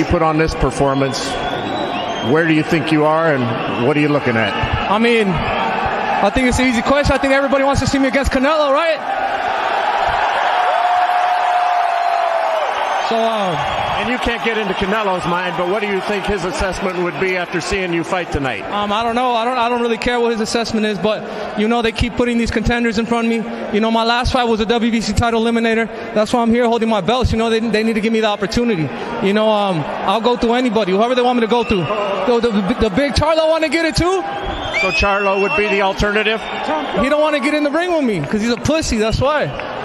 put on this performance, where do you think you are and what are you looking at? I mean, I think it's an easy question. I think everybody wants to see me against Canelo, right? So, and you can't get into Canelo's mind, but what do you think his assessment would be after seeing you fight tonight? I don't know. I don't really care what his assessment is, but you know they keep putting these contenders in front of me. You know, my last fight was a WBC title eliminator. That's why I'm here holding my belts. You know, they need to give me the opportunity. You know, I'll go through anybody, whoever they want me to go through. The big Charlo want to get it too. So Charlo would be the alternative? He don't want to get in the ring with me because he's a pussy. That's why.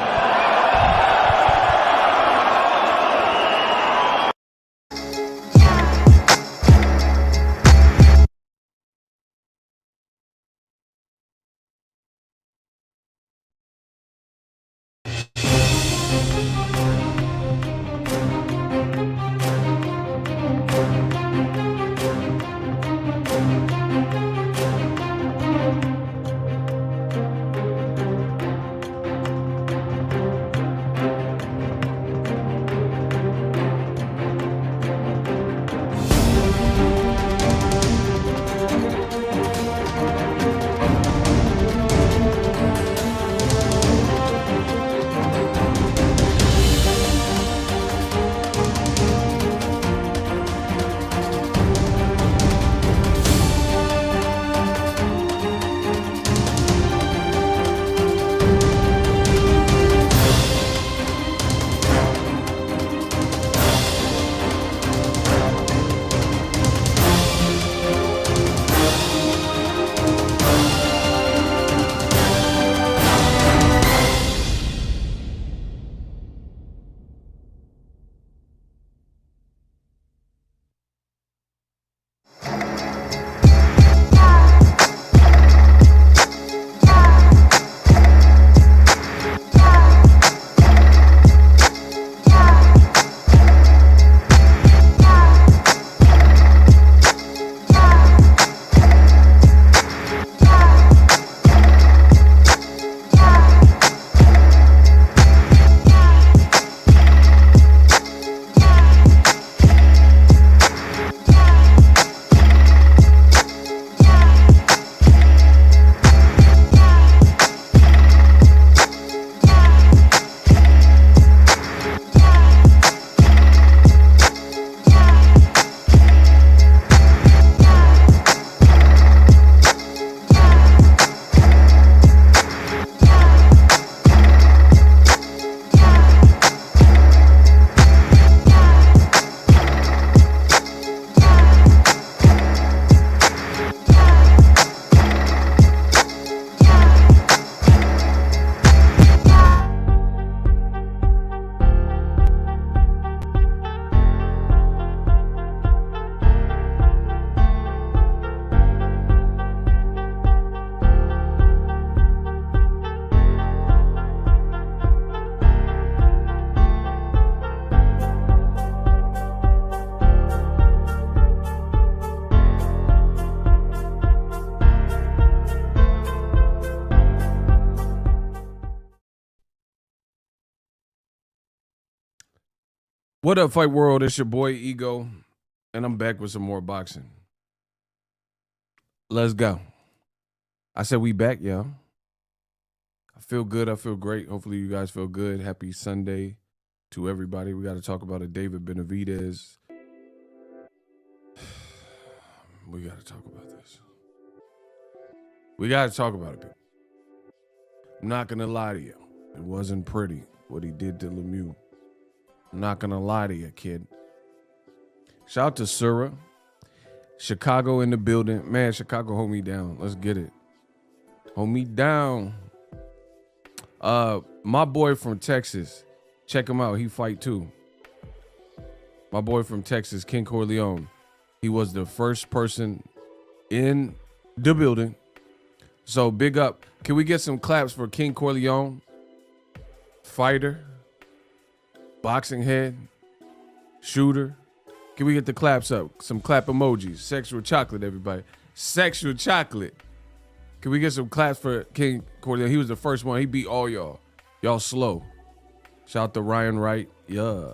What up, Fight World? It's your boy Ego, and I'm back with some more boxing. Let's go. I said we back, y'all. I feel good. I feel great. Hopefully you guys feel good. Happy Sunday to everybody. We got to talk about a David Benavidez. We got to talk about this. We got to talk about it. I'm not going to lie to you. It wasn't pretty what he did to Lemieux. I'm not going to lie to you, kid. Shout out to Sura. Chicago in the building. Man, Chicago, hold me down. Let's get it. Hold me down. My boy from Texas. Check him out. He fight too. My boy from Texas, King Corleone. He was the first person in the building. So big up. Can we get some claps for King Corleone? Fighter. Boxing head. Shooter. Can we get the claps up? Some clap emojis. Sexual chocolate, everybody. Sexual chocolate. Can we get some claps for King Corleone? He was the first one. He beat all y'all. Y'all slow. Shout out to Ryan Wright. Yeah.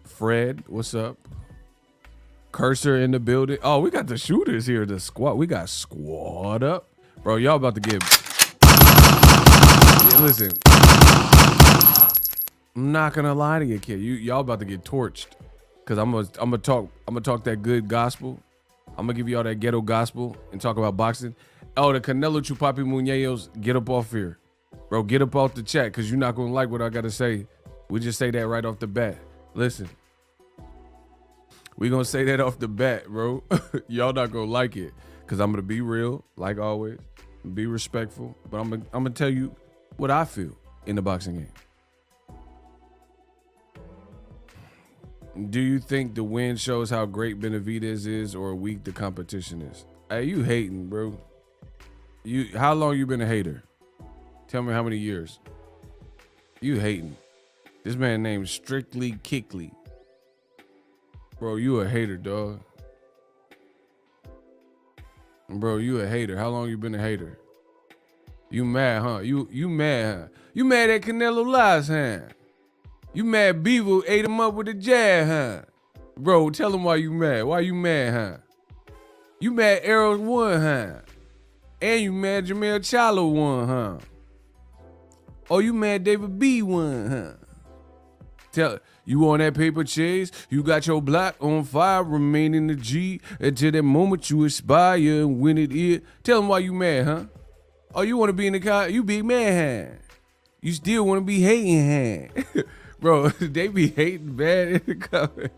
Fred, what's up? Cursor in the building. Oh, we got the shooters here. The squad. We got squad up. Bro, y'all about to get... Yeah, listen. I'm not gonna lie to you, kid. Y'all about to get torched. Cause I'm gonna talk that good gospel. I'm gonna give y'all that ghetto gospel and talk about boxing. Oh, the Canelo Chupapi Muñeños, get up off here. Bro, get up off the chat, cause you're not gonna like what I gotta say. We just say that right off the bat. Listen. We gonna say that off the bat, bro. Y'all not gonna like it. Cause I'm gonna be real, like always. Be respectful. But I'm gonna tell you what I feel in the boxing game. Do you think the win shows how great Benavidez is or weak the competition is? Hey, you hating, bro. How long you been a hater? Tell me how many years. You hating. This man named Strictly Kickley. Bro, you a hater, dog. Bro, you a hater. How long you been a hater? You mad, huh? You mad, huh? You mad at Canelo last, huh? You mad Beaver ate him up with a jab, huh? Bro, tell him why you mad. Why you mad, huh? You mad Arrows won, huh? And you mad Jamel Charlo won, huh? Oh, you mad David B won, huh? Tell you on that paper chase, you got your block on fire, remain in the G until that moment you aspire and win it is. Tell him why you mad, huh? Oh, you want to be in the car? You big man, huh? You still want to be hating, huh? Bro, they be hating bad in the comments.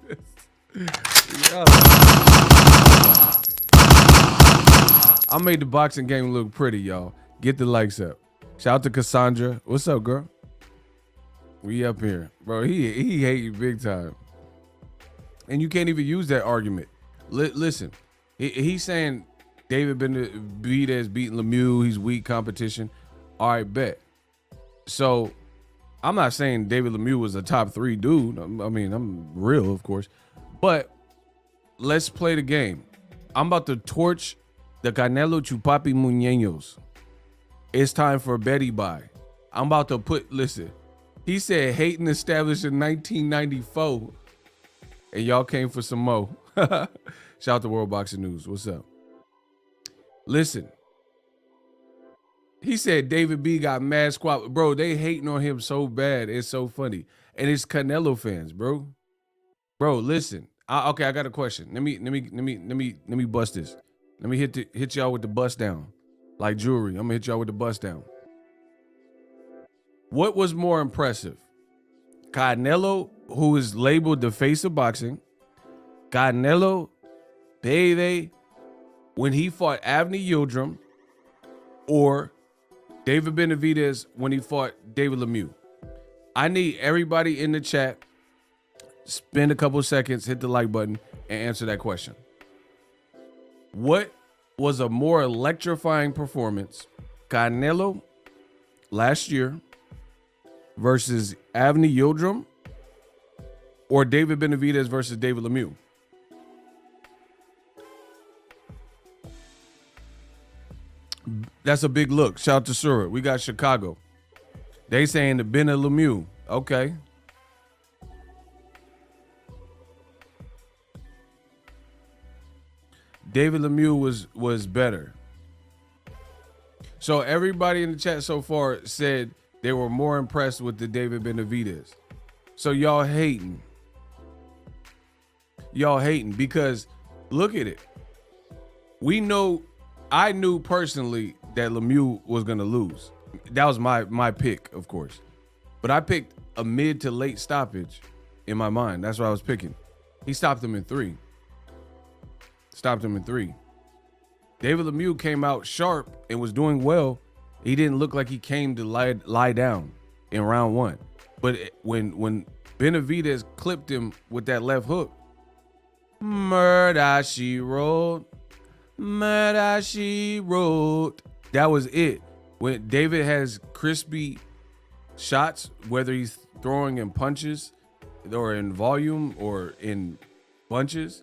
I made the boxing game look pretty, y'all. Get the likes up. Shout out to Cassandra. What's up, girl? We up here. Bro, he hate you big time. And you can't even use that argument. Listen, he's saying David Benavidez beating Lemieux. He's weak competition. All right, bet. So... I'm not saying David Lemieux was a top 3 dude. I mean, I'm real, of course. But let's play the game. I'm about to torch the Canelo Chupapi Muñeños. It's time for Betty Buy. I'm about to listen. He said hating established in 1994. And y'all came for some more. Shout out to World Boxing News. What's up? Listen. He said David B got mad squad. Bro, they hating on him so bad. It's so funny. And it's Canelo fans, bro. Bro, listen. Okay, I got a question. Let me bust this. Let me hit y'all with the bust down. Like jewelry. I'm gonna hit y'all with the bust down. What was more impressive? Canelo, who is labeled the face of boxing. Canelo, baby, when he fought Avni Yildirim, or David Benavidez when he fought David Lemieux. I need everybody in the chat, spend a couple seconds, hit the like button, and answer that question. What was a more electrifying performance? Canelo last year versus Avni Yildirim, or David Benavidez versus David Lemieux? That's a big look. Shout out to Sura. We got Chicago. They saying the Bena Lemieux. Okay. David Lemieux was better. So everybody in the chat so far said they were more impressed with the David Benavidez. So y'all hating. Y'all hating because look at it. I knew personally that Lemieux was gonna lose. That was my pick, of course. But I picked a mid to late stoppage in my mind. That's what I was picking. He stopped him in 3. David Lemieux came out sharp and was doing well. He didn't look like he came to lie down in round 1. But when Benavidez clipped him with that left hook, murder she wrote, that was it. When David has crispy shots, whether he's throwing in punches or in volume or in bunches,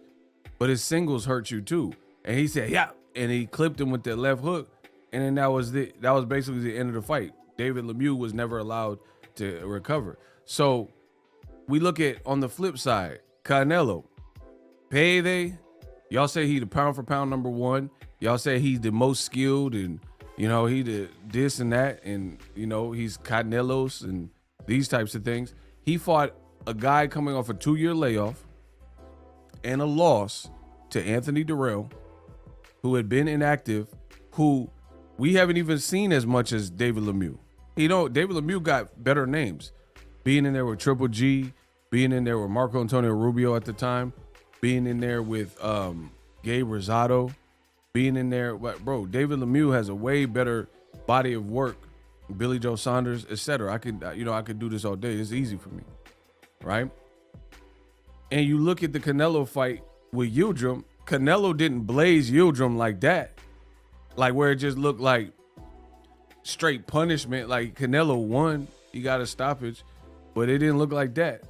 but his singles hurt you too. And he said, yeah, and he clipped him with that left hook, and then that was basically the end of the fight. David Lemieux was never allowed to recover. So we look at on the flip side, Canelo, payday. Y'all say he the pound for pound number 1. Y'all say he's the most skilled, and he did this and that, and he's Canelos and these types of things. He fought a guy coming off a 2-year layoff and a loss to Anthony Durrell, who had been inactive, who we haven't even seen as much as David Lemieux. David Lemieux got better names, being in there with Triple G, being in there with Marco Antonio Rubio at the time, being in there with Gabe Rosado, being in there. Bro, David Lemieux has a way better body of work, Billy Joe Saunders, etc. I could do this all day. It's easy for me, right? And you look at the Canelo fight with Yildirim, Canelo didn't blaze Yildirim like that, like where it just looked like straight punishment. Like Canelo won, he got a stoppage, but it didn't look like that.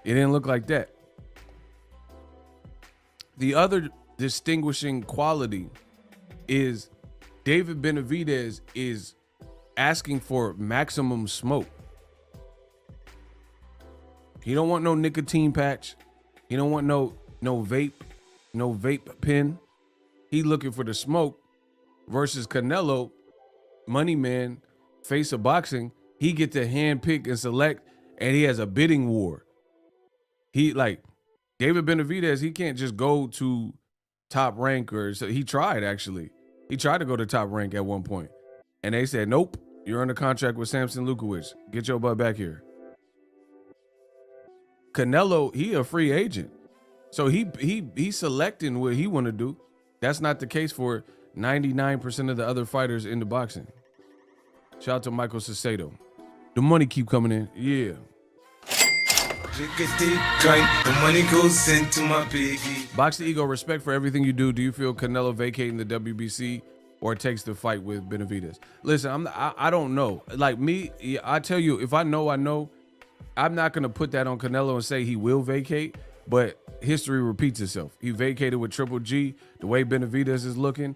It didn't look like that. The other distinguishing quality is David Benavidez is asking for maximum smoke. He don't want no nicotine patch. He don't want no vape pen. He looking for the smoke. Versus Canelo, money man, face of boxing, he get to hand pick and select, and he has a bidding war. He like David Benavidez, he can't just go to top rank, or so he tried actually. He tried to go to top rank at one point, and they said, nope, you're under contract with Samson Lukowicz. Get your butt back here. Canelo, he a free agent, so he's selecting what he want to do. That's not the case for 99% of the other fighters in the boxing. Shout out to Michael Cicedo. The money keep coming in. Yeah. The money goes into my piggy. Box the Ego, respect for everything you do. Do you feel Canelo vacating the WBC or takes the fight with Benavidez? Listen, I don't know. Like me, I tell you, if I know, I know. I'm not going to put that on Canelo and say he will vacate, but history repeats itself. He vacated with Triple G. The way Benavidez is looking,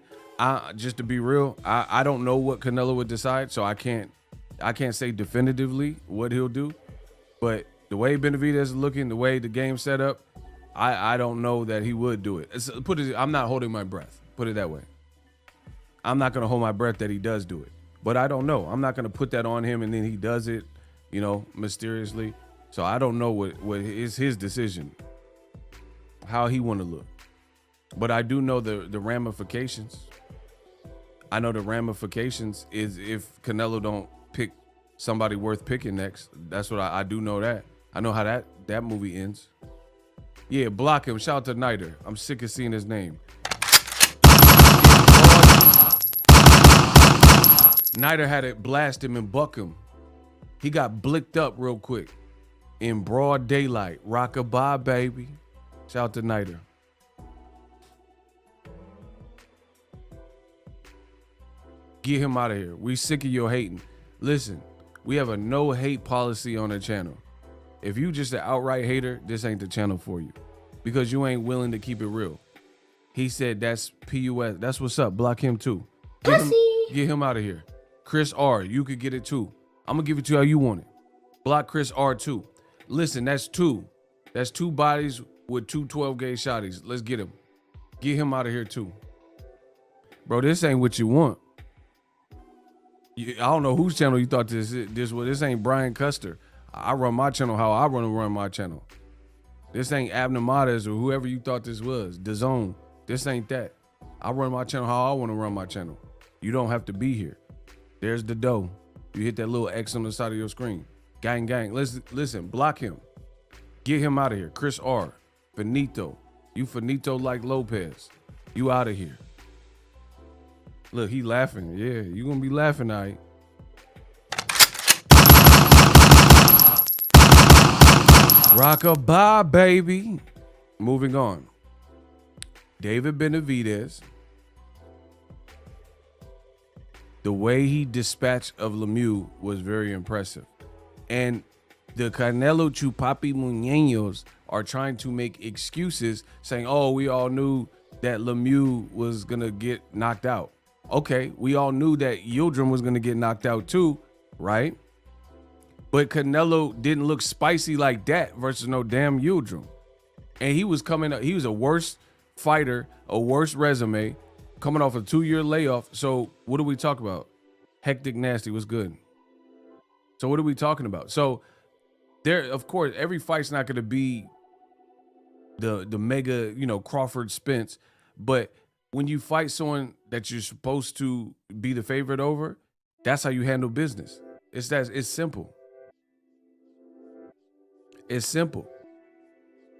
just to be real, I don't know what Canelo would decide, so I can't say definitively what he'll do. But the way Benavidez is looking, the way the game's set up, I don't know that he would do it. I'm not holding my breath. Put it that way. I'm not going to hold my breath that he does do it. But I don't know. I'm not going to put that on him and then he does it, mysteriously. So I don't know what is his decision, how he want to look. But I do know the ramifications. I know the ramifications is if Canelo don't pick somebody worth picking next. That's what I do know that. I know how that movie ends. Yeah, block him. Shout out to Niter. I'm sick of seeing his name. Niter had it blast him and buck him. He got blicked up real quick in broad daylight. Rockabye, baby. Shout out to Niter. Get him out of here. We sick of your hating. Listen, we have a no hate policy on the channel. If you just an outright hater, this ain't the channel for you because you ain't willing to keep it real. He said that's PUS. That's what's up. Block him too. Get him out of here. Chris R, you could get it too. I'm gonna give it to you how you want it. Block Chris R too. Listen, that's two. That's two bodies with 2 12-gauge shotties. Let's get him. Get him out of here too. Bro, this ain't what you want. I don't know whose channel you thought this was. This ain't Brian Custer. I run my channel how I want to run my channel. This ain't Benavidez or whoever you thought this was. DAZN. This ain't that. I run my channel how I want to run my channel. You don't have to be here. There's the dough. You hit that little X on the side of your screen. Gang, gang. Listen, block him. Get him out of here. Chris R. Finito. You finito like Lopez. You out of here. Look, he laughing. Yeah, you gonna be laughing, all right. Rock-a-bye, baby. Moving on. David Benavidez. The way he dispatched of Lemieux was very impressive. And the Canelo Chupapi Muñeños are trying to make excuses saying, oh, we all knew that Lemieux was going to get knocked out. Okay, we all knew that Yildirim was going to get knocked out too, right? But Canelo didn't look spicy like that versus no damn Yildirim. And he was coming up, he was a worse fighter, a worse resume, coming off a 2-year layoff. So what do we talk about? Hectic Nasty was good. So what are we talking about? So there, of course, every fight's not going to be the mega, Crawford Spence. But when you fight someone that you're supposed to be the favorite over, that's how you handle business. It's simple. It's simple.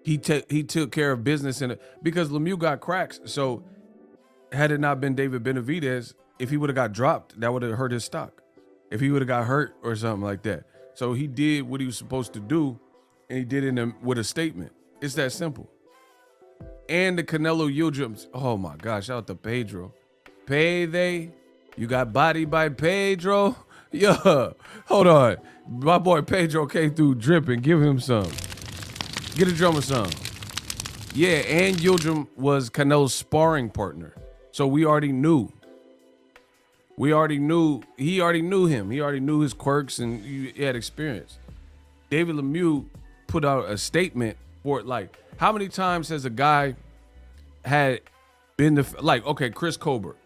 He took care of business because Lemieux got cracks. So had it not been David Benavidez, if he would have got dropped, that would have hurt his stock. If he would have got hurt or something like that. So he did what he was supposed to do, and he did it with a statement. It's that simple. And the Canelo Yildirim, oh my gosh, shout out to Pedro. Payday, you got bodied by Pedro. Yeah, hold on. My boy Pedro came through dripping. Give him some. Get a drummer some. Yeah, and Yildirim was Canelo's sparring partner. So we already knew. He already knew him. He already knew his quirks and he had experience. David Lemieux put out a statement for it. Like, how many times has a guy had been okay, Chris Colbert.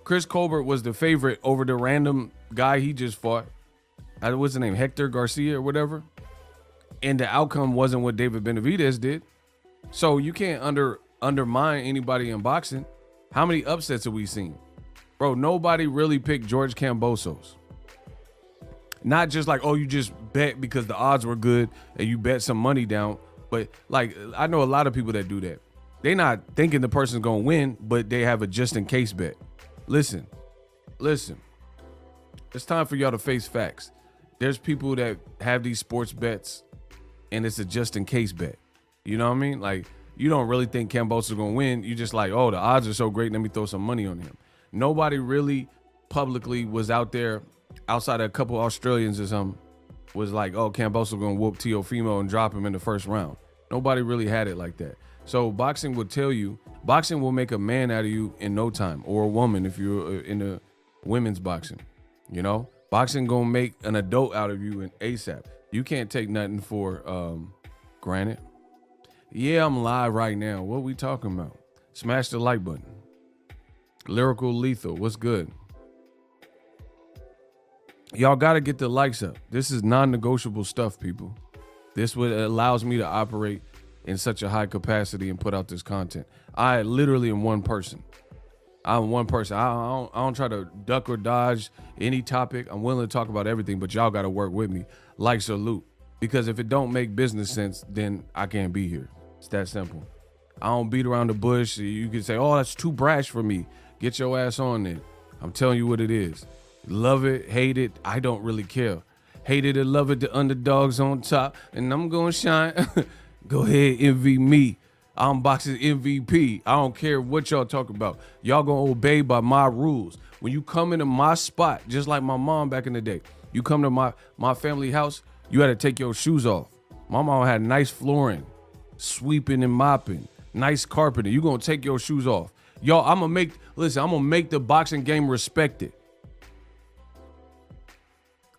Chris Colbert was the favorite over the random guy he just fought. What's the name? Hector Garcia or whatever. And the outcome wasn't what David Benavidez did. So you can't undermine anybody in boxing. How many upsets have we seen? Bro, nobody really picked George Kambosos. Not just like, oh, you just bet because the odds were good and you bet some money down. But like, I know a lot of people that do that. They're not thinking the person's going to win, but they have a just in case bet. Listen. It's time for y'all to face facts. There's people that have these sports bets and it's a just in case bet. You know what I mean? Like, you don't really think Kambosos is going to win. You just like, oh, the odds are so great. Let me throw some money on him. Nobody really publicly was out there outside of a couple Australians or something was like, oh, Kambosos going to whoop Teofimo and drop him in the first round. Nobody really had it like that. So boxing will tell you, boxing will make a man out of you in no time, or a woman if you're in the women's boxing. Boxing gonna make an adult out of you in ASAP. You can't take nothing for granted. Yeah, I'm live right now. What we talking about? Smash the like button. Lyrical Lethal, what's good? Y'all gotta get the likes up. This is non-negotiable stuff, people. This what allows me to operate in such a high capacity and put out this content. I literally am one person. I'm one person. I don't try to duck or dodge any topic. I'm willing to talk about everything, but y'all got to work with me. Like, salute. Because if it don't make business sense, then I can't be here. It's that simple. I don't beat around the bush. You can say, oh, that's too brash for me. Get your ass on there. I'm telling you what it is. Love it, hate it, I don't really care. Hate it or love it, the underdog's on top, and I'm going to shine. Go ahead, envy me. I'm boxing MVP. I don't care what y'all talk about. Y'all gonna obey by my rules. When you come into my spot, just like my mom back in the day, you come to my family house, you had to take your shoes off. My mom had nice flooring, sweeping and mopping, nice carpeting. You gonna take your shoes off. Y'all, I'm gonna make the boxing game respected.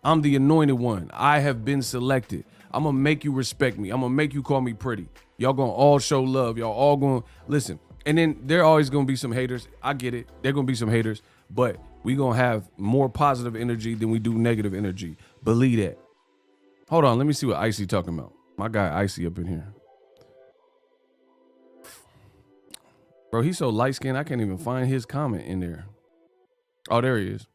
I'm the anointed one. I have been selected. I'm gonna make you respect me. I'm gonna make you call me pretty. Y'all gonna all show love. Y'all all gonna listen. And then there always gonna be some haters. I get it. There gonna be some haters, but we gonna have more positive energy than we do negative energy. Believe that. Hold on, let me see what Icy talking about. My guy Icy up in here. Bro, he's so light-skinned, I can't even find his comment in there. Oh, there he is.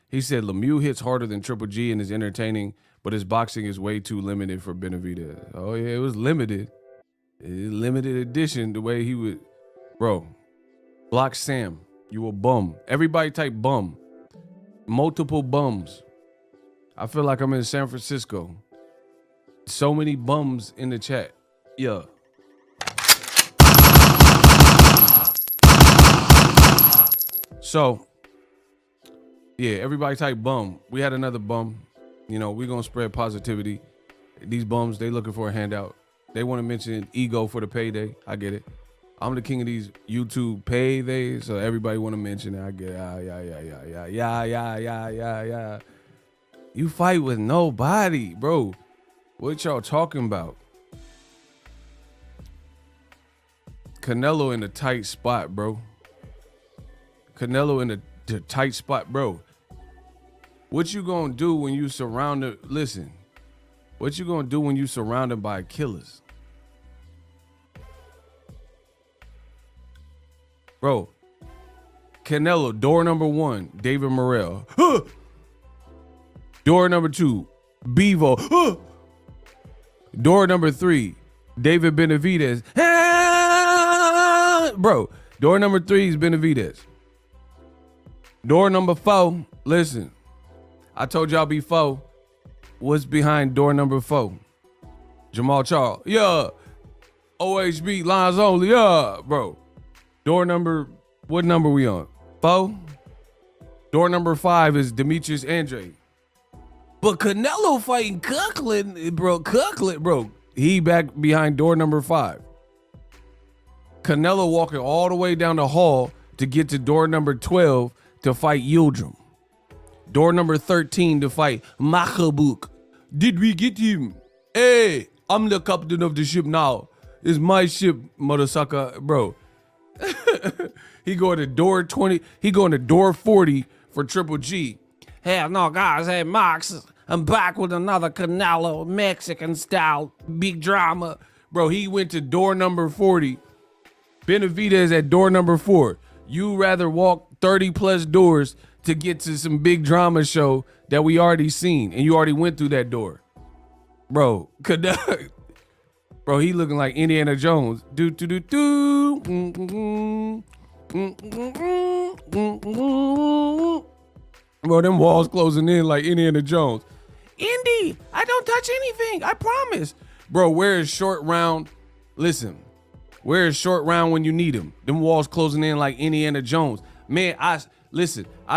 He said, Lemieux hits harder than Triple G and is entertaining, but his boxing is way too limited for Benavidez. Oh, yeah, it was limited. Limited edition, the way he would. Bro, block Sam. You a bum. Everybody type bum. Multiple bums. I feel like I'm in San Francisco. So many bums in the chat. Yeah. So, yeah, everybody type bum. We had another bum. You know, we're going to spread positivity. These bums, they looking for a handout. They want to mention ego for the payday. I get it. I'm the king of these YouTube paydays, so everybody want to mention it. I get it. Yeah. You fight with nobody, bro. What y'all talking about? Canelo in a tight spot, bro. Canelo in the tight spot, bro. What you gonna do when you surrounded? Listen, what you gonna do when you surrounded by killers, bro? Canelo, door number 1, David Morrell. Door number 2, Bevo. Door number 3, David Benavidez. Bro, door number 3 is Benavidez. Door number 4, listen, I told y'all before, what's behind door number 4? Jamal Charles, yeah. OHB, lines only, yeah, bro. Door number, what number we on? 4? Door number 5 is Demetrius Andre. But Canelo fighting Coughlin, bro. He back behind door number 5. Canelo walking all the way down the hall to get to door number 12 to fight Yildirim. Door number 13 to fight Machabuk. Did we get him? Hey, I'm the captain of the ship now. It's my ship, motherfucker, bro. He going to door 20. He going to door 40 for Triple G. Hell no, guys. Hey, Max, I'm back with another Canelo Mexican style big drama. Bro, he went to door number 40. Benavidez at door number 4. You rather walk 30 plus doors to get to some big drama show that we already seen, and you already went through that door. Bro, bro, he looking like Indiana Jones. Bro, them walls closing in like Indiana Jones. Indy, I don't touch anything, I promise. Bro, where is short round? Listen, where is short round when you need him? Them walls closing in like Indiana Jones. Man, I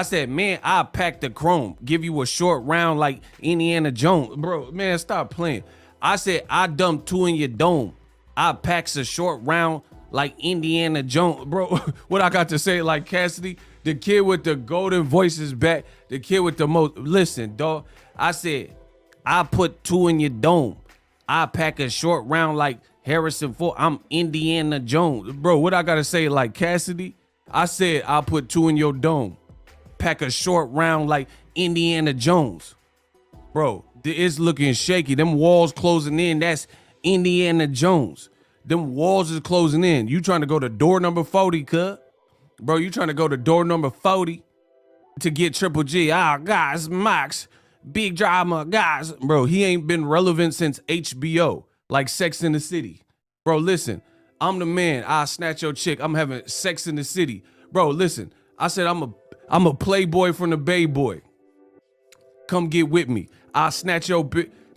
said, man, I pack the chrome, give you a short round like Indiana Jones. Bro, man, stop playing. I said, I dumped 2 in your dome. I packs a short round like Indiana Jones. Bro, what I got to say, like Cassidy, the kid with the golden voice is back. The kid with the most, listen, dog. I said, I put 2 in your dome. I pack a short round like Harrison Ford. I'm Indiana Jones. Bro, what I got to say, like Cassidy? I said, I'll put 2 in your dome. Pack a short round like Indiana Jones. Bro, it's looking shaky. Them walls closing in. That's Indiana Jones. Them walls is closing in. You trying to go to door number 40, cut? Bro, you trying to go to door number 40 to get Triple G. Ah, guys, Max, big drama, guys. Bro, he ain't been relevant since HBO, like Sex in the City. Bro, listen. I'm the man. I snatch your chick. I'm having Sex in the City. Bro, listen. I said I'm a playboy from the Bay Boy. Come get with me. I'll snatch your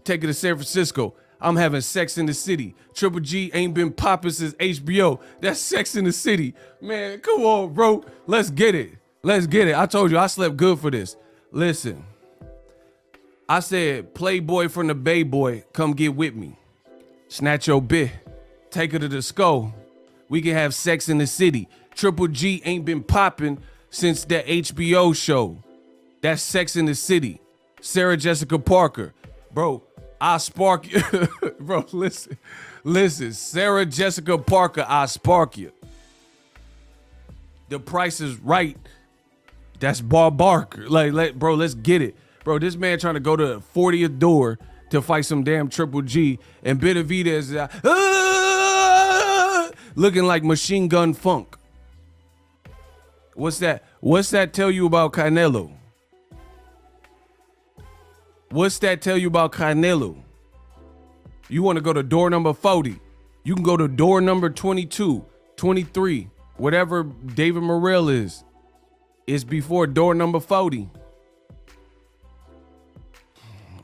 take it to San Francisco. I'm having Sex in the City. Triple G ain't been popping since HBO. That's Sex in the City. Man, come on, bro. Let's get it. Let's get it. I told you I slept good for this. Listen. I said, playboy from the Bay Boy, come get with me. Snatch your bit. Take her to the skull. We can have Sex in the City. Triple G ain't been popping since that HBO show. That's Sex in the City. Sarah Jessica Parker. Bro, I spark you. Bro, listen. Listen, Sarah Jessica Parker, I spark you. The Price is Right. That's Bob Barker. Bro, let's get it. Bro, this man trying to go to the 40th door to fight some damn Triple G, and Benavidez looking like Machine Gun Funk. What's that? What's that tell you about Canelo? What's that tell you about Canelo? You want to go to door number 40. You can go to door number 22, 23, whatever David Morrell is. It's before door number 40.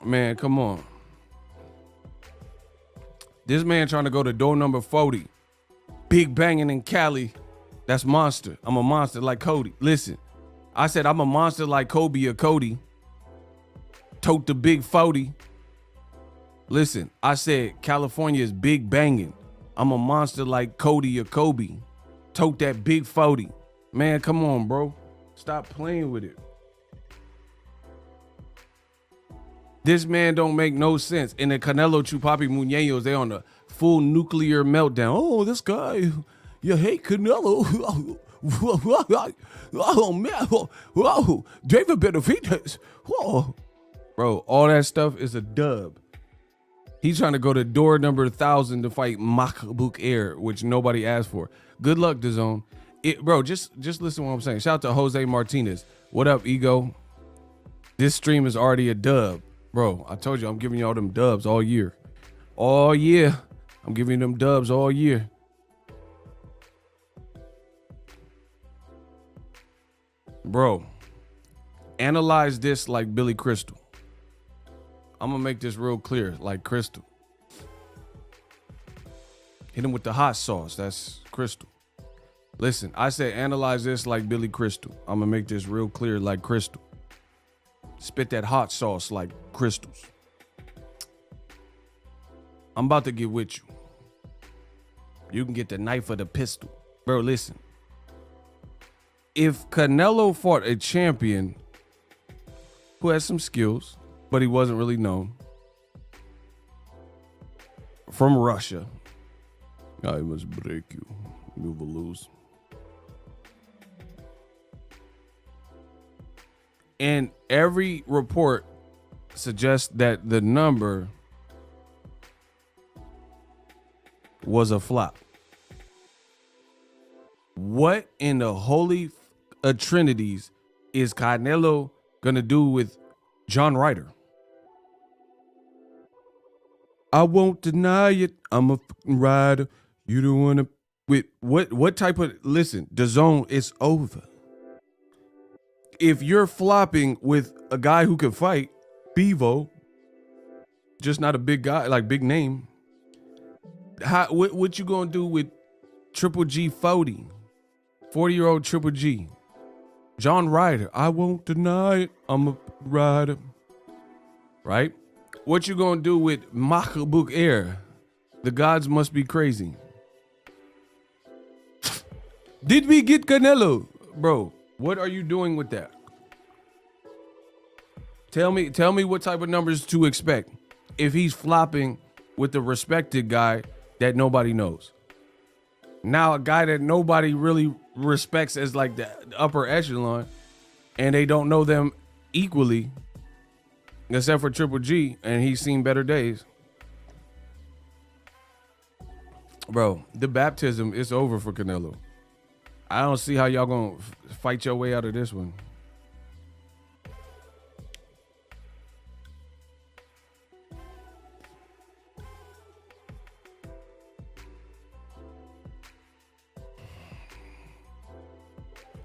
Man, come on. This man trying to go to door number 40. Big banging in Cali. That's monster. I'm a monster like Cody. Listen, I said I'm a monster like Kobe or Cody. Tote the big 40. Listen, I said California is big banging. I'm a monster like Cody or Kobe. Tote that big 40. Man, come on, bro. Stop playing with it. This man don't make no sense. And the Canelo Chupapi Muñeños, they on a full nuclear meltdown. Oh, this guy, you hate Canelo. Oh, man. Oh, David Benavidez. Oh. Bro, all that stuff is a dub. He's trying to go to door number 1,000 to fight Makbuk Air, which nobody asked for. Good luck, DAZN. Bro, just listen to what I'm saying. Shout out to Jose Martinez. What up, Ego? This stream is already a dub. Bro, I told you I'm giving y'all them dubs all year. All year. I'm giving them dubs all year. Bro, analyze this like Billy Crystal. I'm gonna make this real clear, like Crystal. Hit him with the hot sauce. That's Crystal. Listen, I said analyze this like Billy Crystal. I'm gonna make this real clear like Crystal. Spit that hot sauce like crystals. I'm about to get with you. You can get the knife or the pistol. Bro, listen. If Canelo fought a champion who has some skills, but he wasn't really known, from Russia, I must break you. You will lose. And every report suggests that the number was a flop. What in the holy trinities is Canelo gonna do with John Ryder? I won't deny it. I'm a fucking rider. You don't wanna with what type of listen, DAZN is over. If you're flopping with a guy who can fight, Bevo, just not a big guy, like big name, what you gonna do with Triple G 40-year-old Triple G? John Ryder, I won't deny it, I'm a rider. Right? What you gonna do with Makbuk Air? The gods must be crazy. Did we get Canelo? Bro, what are you doing with that? Tell me what type of numbers to expect if he's flopping with the respected guy that nobody knows. Now a guy that nobody really respects as like the upper echelon, and they don't know them equally, except for Triple G, and he's seen better days. Bro, the baptism is over for Canelo. I don't see how y'all gonna fight your way out of this one.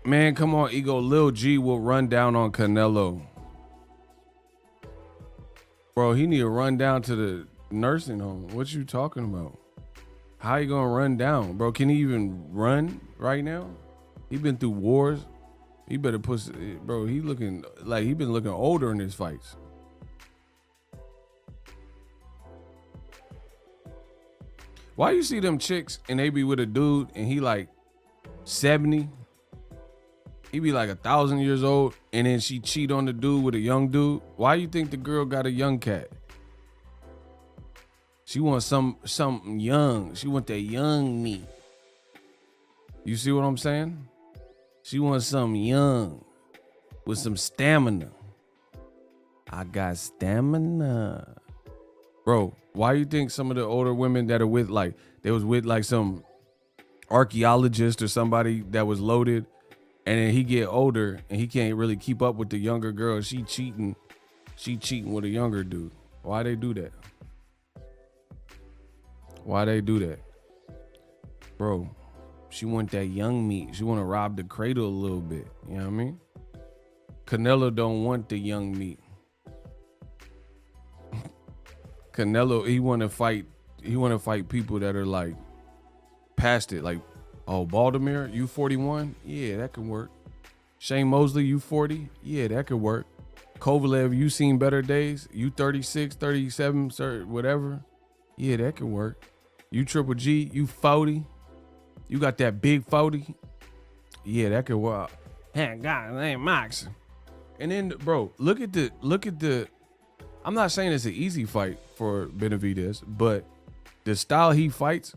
Man, come on, Ego. Lil G will run down on Canelo. Bro, he need to run down to the nursing home. What you talking about? How you gonna run down? Bro, can he even run right now? He been through wars. He better put, bro, he looking like he been looking older in his fights. Why you see them chicks and they be with a dude and he like 70? He be like 1,000 years old, and then she cheat on the dude with a young dude. Why you think the girl got a young cat? She wants something young. She want that young meat. You see what I'm saying? She wants something young with some stamina. I got stamina. Bro, why you think some of the older women that are with like, they was with like some archaeologist or somebody that was loaded, and then he get older and he can't really keep up with the younger girl. She cheating with a younger dude. Why they do that? Why they do that? Bro, she want that young meat. She want to rob the cradle a little bit. You know what I mean? Canelo don't want the young meat. Canelo, he want to fight people that are like past it. Like, oh, Baltimore, you 41? Yeah, that can work. Shane Mosley, you 40? Yeah, that could work. Kovalev, you seen better days? You 36, 37, whatever? Yeah, that can work. You Triple G, you 40? You got that big 40? Yeah, that could work. Hey, God, name Max. And then, bro, look at the. I'm not saying it's an easy fight for Benavidez, but the style he fights,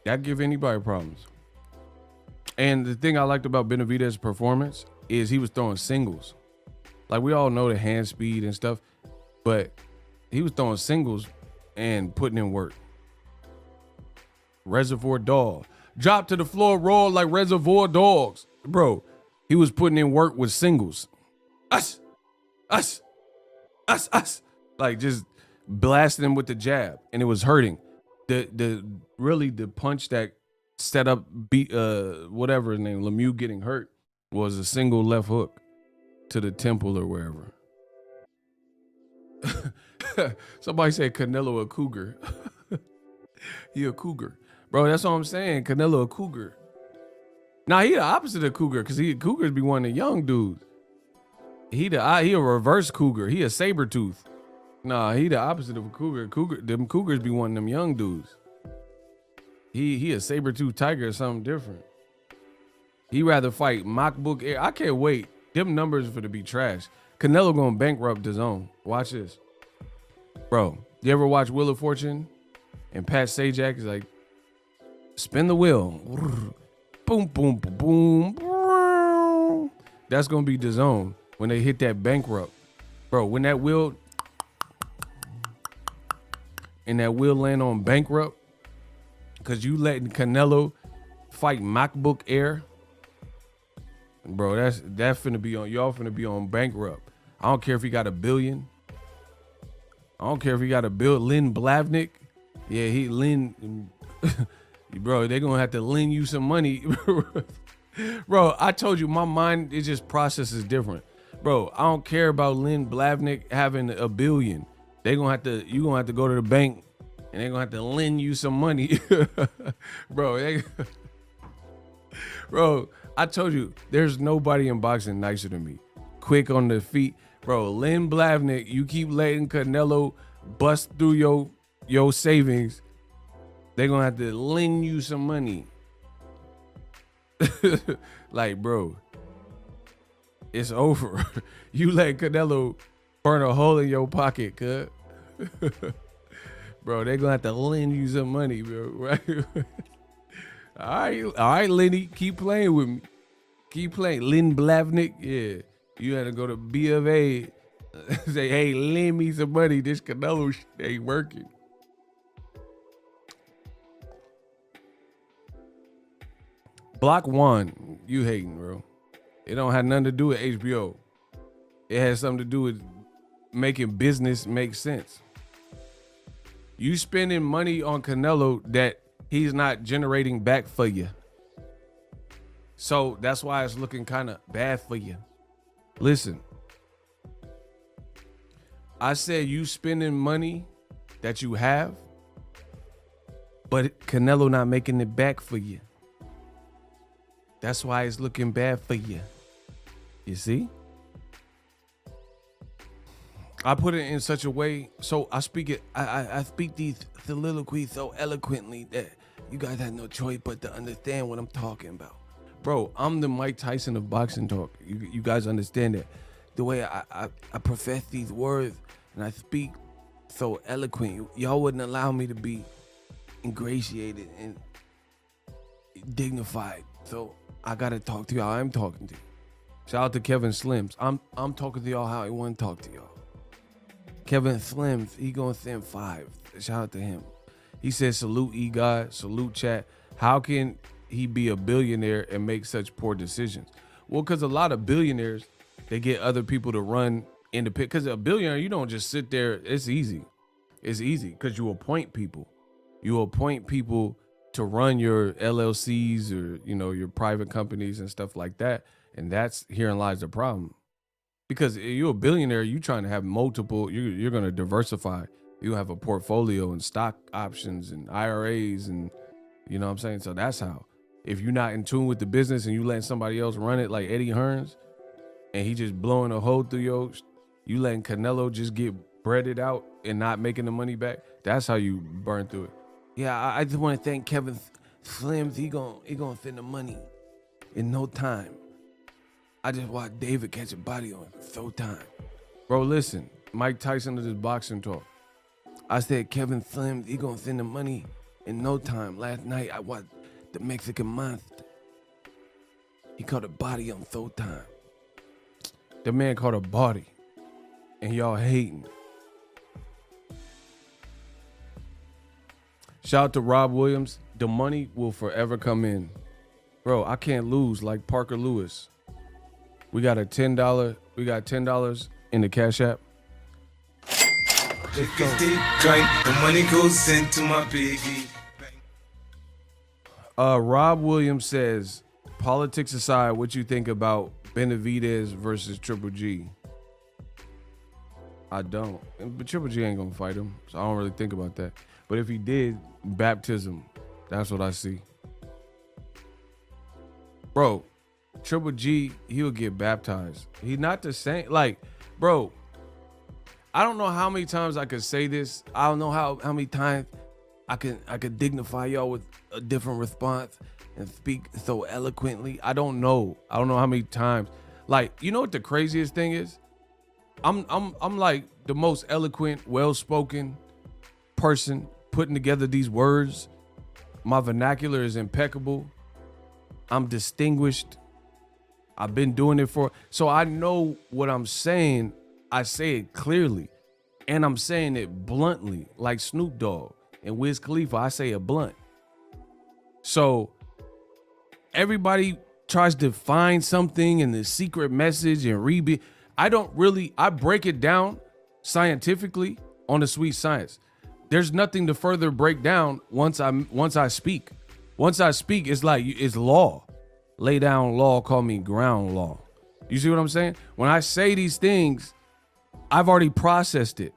that give anybody problems. And the thing I liked about Benavidez's performance is he was throwing singles. Like, we all know the hand speed and stuff, but he was throwing singles and putting in work. Reservoir Dog. Drop to the floor, roll like Reservoir Dogs. Bro, he was putting in work with singles. Us. Like, just blasting him with the jab, and it was hurting. The punch that set up whatever his name, Lemieux getting hurt, was a single left hook to the temple or wherever. Somebody said Canelo a cougar. He a cougar. Bro, that's what I'm saying. Canelo a cougar. Now, he the opposite of cougar, because cougars be one of the young dudes. He a reverse cougar. He a saber tooth. Nah, he the opposite of a cougar. Them cougars be one of them young dudes. He a saber tooth tiger or something different. He rather fight MacBook Air. I can't wait. Them numbers for to be trash. Canelo gonna bankrupt the zone. Watch this. Bro, you ever watch Wheel of Fortune? And Pat Sajak is like, spin the wheel. Boom, boom, boom, boom. That's gonna be the zone when they hit that bankrupt. Bro, when that wheel land on bankrupt, because you letting Canelo fight MacBook Air, bro, that's finna be on, y'all finna be on bankrupt. I don't care if he got $1 billion. I don't care if he got $1 billion. Lynn Blavnik, yeah, bro, they gonna have to lend you some money. Bro, I told you, my mind, it just processes different. Bro, I don't care about Lynn Blavnik having $1 billion. You gonna have to go to the bank and they're gonna have to lend you some money. Bro, bro, I told you, there's nobody in boxing nicer than me. Quick on the feet. Bro, Lynn Blavnik, you keep letting Canelo bust through your savings, they're gonna have to lend you some money. Like, bro, it's over. You let Canelo burn a hole in your pocket, cuz. Bro, they're gonna have to lend you some money, bro. Right? All right, Lenny, keep playing with me. Keep playing. Lynn Blavnik, yeah. You had to go to B of A, say, hey, lend me some money. This Canelo shit ain't working. Block 1, you hating, bro. It don't have nothing to do with HBO. It has something to do with making business make sense. You spending money on Canelo that he's not generating back for you. So that's why it's looking kind of bad for you. Listen, I said you spending money that you have, but Canelo not making it back for you. That's why it's looking bad for you. You see? I put it in such a way, so I speak these soliloquies so eloquently that you guys have no choice but to understand what I'm talking about. Bro, I'm the Mike Tyson of boxing talk. You guys understand that. The way I profess these words and I speak so eloquent. Y'all wouldn't allow me to be ingratiated and dignified. So I gotta talk to y'all. I'm talking to you. Shout out to Kevin Slims. I'm talking to y'all how I want to talk to y'all. Kevin Slims, he gonna send 5. Shout out to him. He said, salute E-God, salute chat. How can he be a billionaire and make such poor decisions? Well, because a lot of billionaires, they get other people to run independent. Because a billionaire, you don't just sit there. It's easy. It's easy because you appoint people. You appoint people to run your LLCs or, your private companies and stuff like that. And herein lies the problem. Because you're a billionaire, you're trying to have multiple, you're going to diversify. You have a portfolio and stock options and IRAs and, you know what I'm saying? So that's how. If you're not in tune with the business and you letting somebody else run it like Eddie Hearns and he just blowing a hole through you letting Canelo just get breaded out and not making the money back, that's how you burn through it. Yeah, I just want to thank Kevin Slims. He gonna send the money in no time. I just watched David catch a body on Showtime. Bro, listen, Mike Tyson did his boxing talk. I said Kevin Slims, he gonna send the money in no time. Last night I watched the Mexican Monster. He caught a body on Showtime. The man caught a body, and y'all hating. Shout out to Rob Williams. The money will forever come in. Bro, I can't lose like Parker Lewis. We got $10. We got $10 in the Cash App. If it's deep grind, the money goes into my piggy. Rob Williams says, politics aside, what you think about Benavidez versus Triple G? I don't. But Triple G ain't gonna fight him, so I don't really think about that. But if he did, baptism. That's what I see. Bro, Triple G, he'll get baptized. He's not the same. Like, bro, I don't know how many times I could say this. I don't know how many times I could dignify y'all with a different response and speak so eloquently. I don't know how many times. Like, you know what the craziest thing is? I'm like the most eloquent, well-spoken person putting together these words. My vernacular is impeccable. I'm distinguished. I've been doing it so I know what I'm saying. I say it clearly, and I'm saying it bluntly, like Snoop Dogg and Wiz Khalifa. I say it blunt. So everybody tries to find something in the secret message and read. I break it down scientifically on the sweet science. There's nothing to further break down once I speak. Once I speak, it's like it's law. Lay down law, call me ground law. You see what I'm saying? When I say these things, I've already processed it.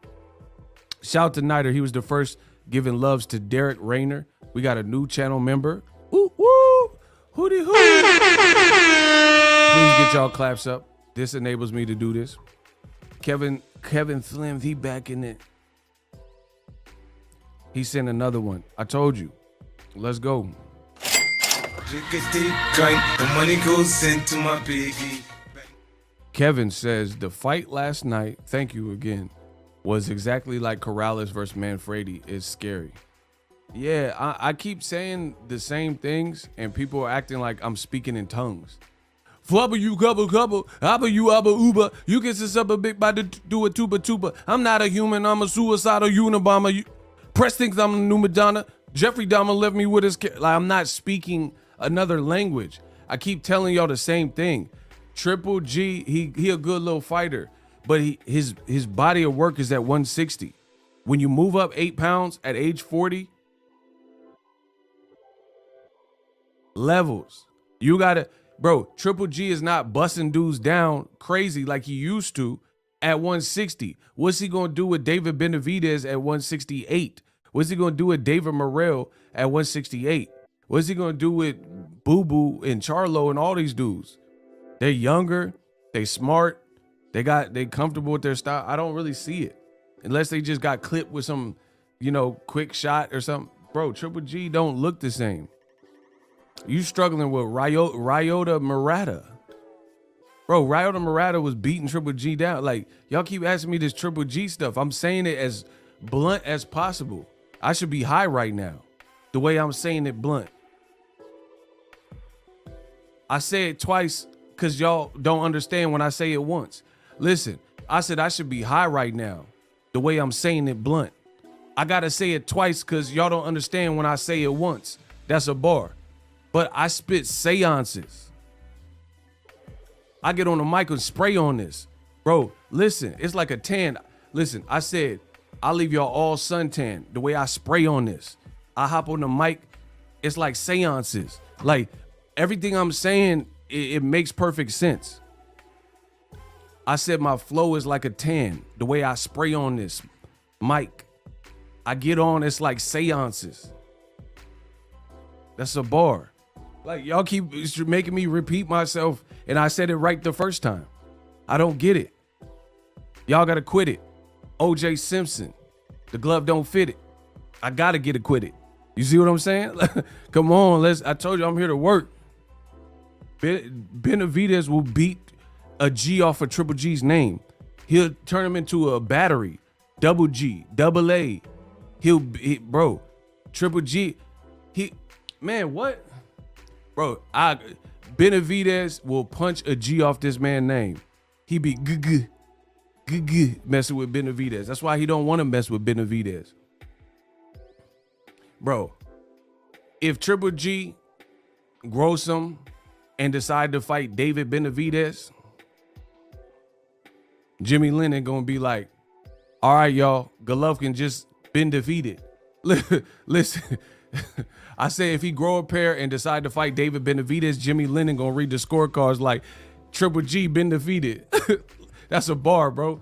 Shout out to Nider. He was the first giving loves to Derek Rayner. We got a new channel member. Ooh, woo, hootie hoo. Please get y'all claps up. This enables me to do this. Kevin Slims, he back in it. He sent another one. I told you. Let's go. The money goes into my piggy. Kevin says the fight last night, thank you again, was exactly like Corrales versus Manfredi. It's scary. Yeah, I keep saying the same things and people are acting like I'm speaking in tongues. Flubber you couple, abba you abba uber, you get this up a big by the do a tuba. I'm not a human, I'm a suicidal Unabomber. Press thinks I'm a new Madonna. Jeffrey Dahmer left me with his like I'm not speaking another language. I keep telling y'all the same thing. Triple G, he a good little fighter, but his body of work is at 160. When you move up 8 pounds at age 40, levels. You gotta, bro, Triple G is not busting dudes down crazy like he used to at 160. What's he gonna do with David Benavidez at 168? What's he gonna do with David Morrell at 168? What's he gonna do with Boo Boo and Charlo and all these dudes? They're younger, they smart, they comfortable with their style. I don't really see it. Unless they just got clipped with some, quick shot or something. Bro, Triple G don't look the same. You struggling with Ryota Murata. Bro, Ryota Murata was beating Triple G down. Like, y'all keep asking me this Triple G stuff. I'm saying it as blunt as possible. I should be high right now. The way I'm saying it blunt. I say it twice because y'all don't understand when I say it once. Listen, I said I should be high right now. The way I'm saying it blunt. I gotta say it twice because y'all don't understand when I say it once. That's a bar. But I spit seances. I get on the mic and spray on this. Bro, listen, it's like a tan. Listen, I said, I'll leave y'all all suntan. The way I spray on this. I hop on the mic, it's like seances. Like, everything I'm saying, it makes perfect sense. I said my flow is like a tan. The way I spray on this mic. I get on, it's like seances. That's a bar. Like, y'all keep making me repeat myself, and I said it right the first time. I don't get it. Y'all gotta quit it. O.J. Simpson, the glove don't fit it. I gotta get acquitted. You see what I'm saying? Come on, I told you I'm here to work. Benavidez will beat a G off of Triple G's name. He'll turn him into a battery. Double G, double A. Bro, Triple G, man, what? Bro, Benavidez will punch a G off this man's name. He be messing with Benavidez. That's why he don't want to mess with Benavidez. Bro, if Triple G grows some and decide to fight David Benavidez, Jimmy Lennon gonna be like, all right, y'all, Golovkin just been defeated. Listen, I say if he grow a pair and decide to fight David Benavidez, Jimmy Lennon gonna read the scorecards like Triple G been defeated. That's a bar, bro.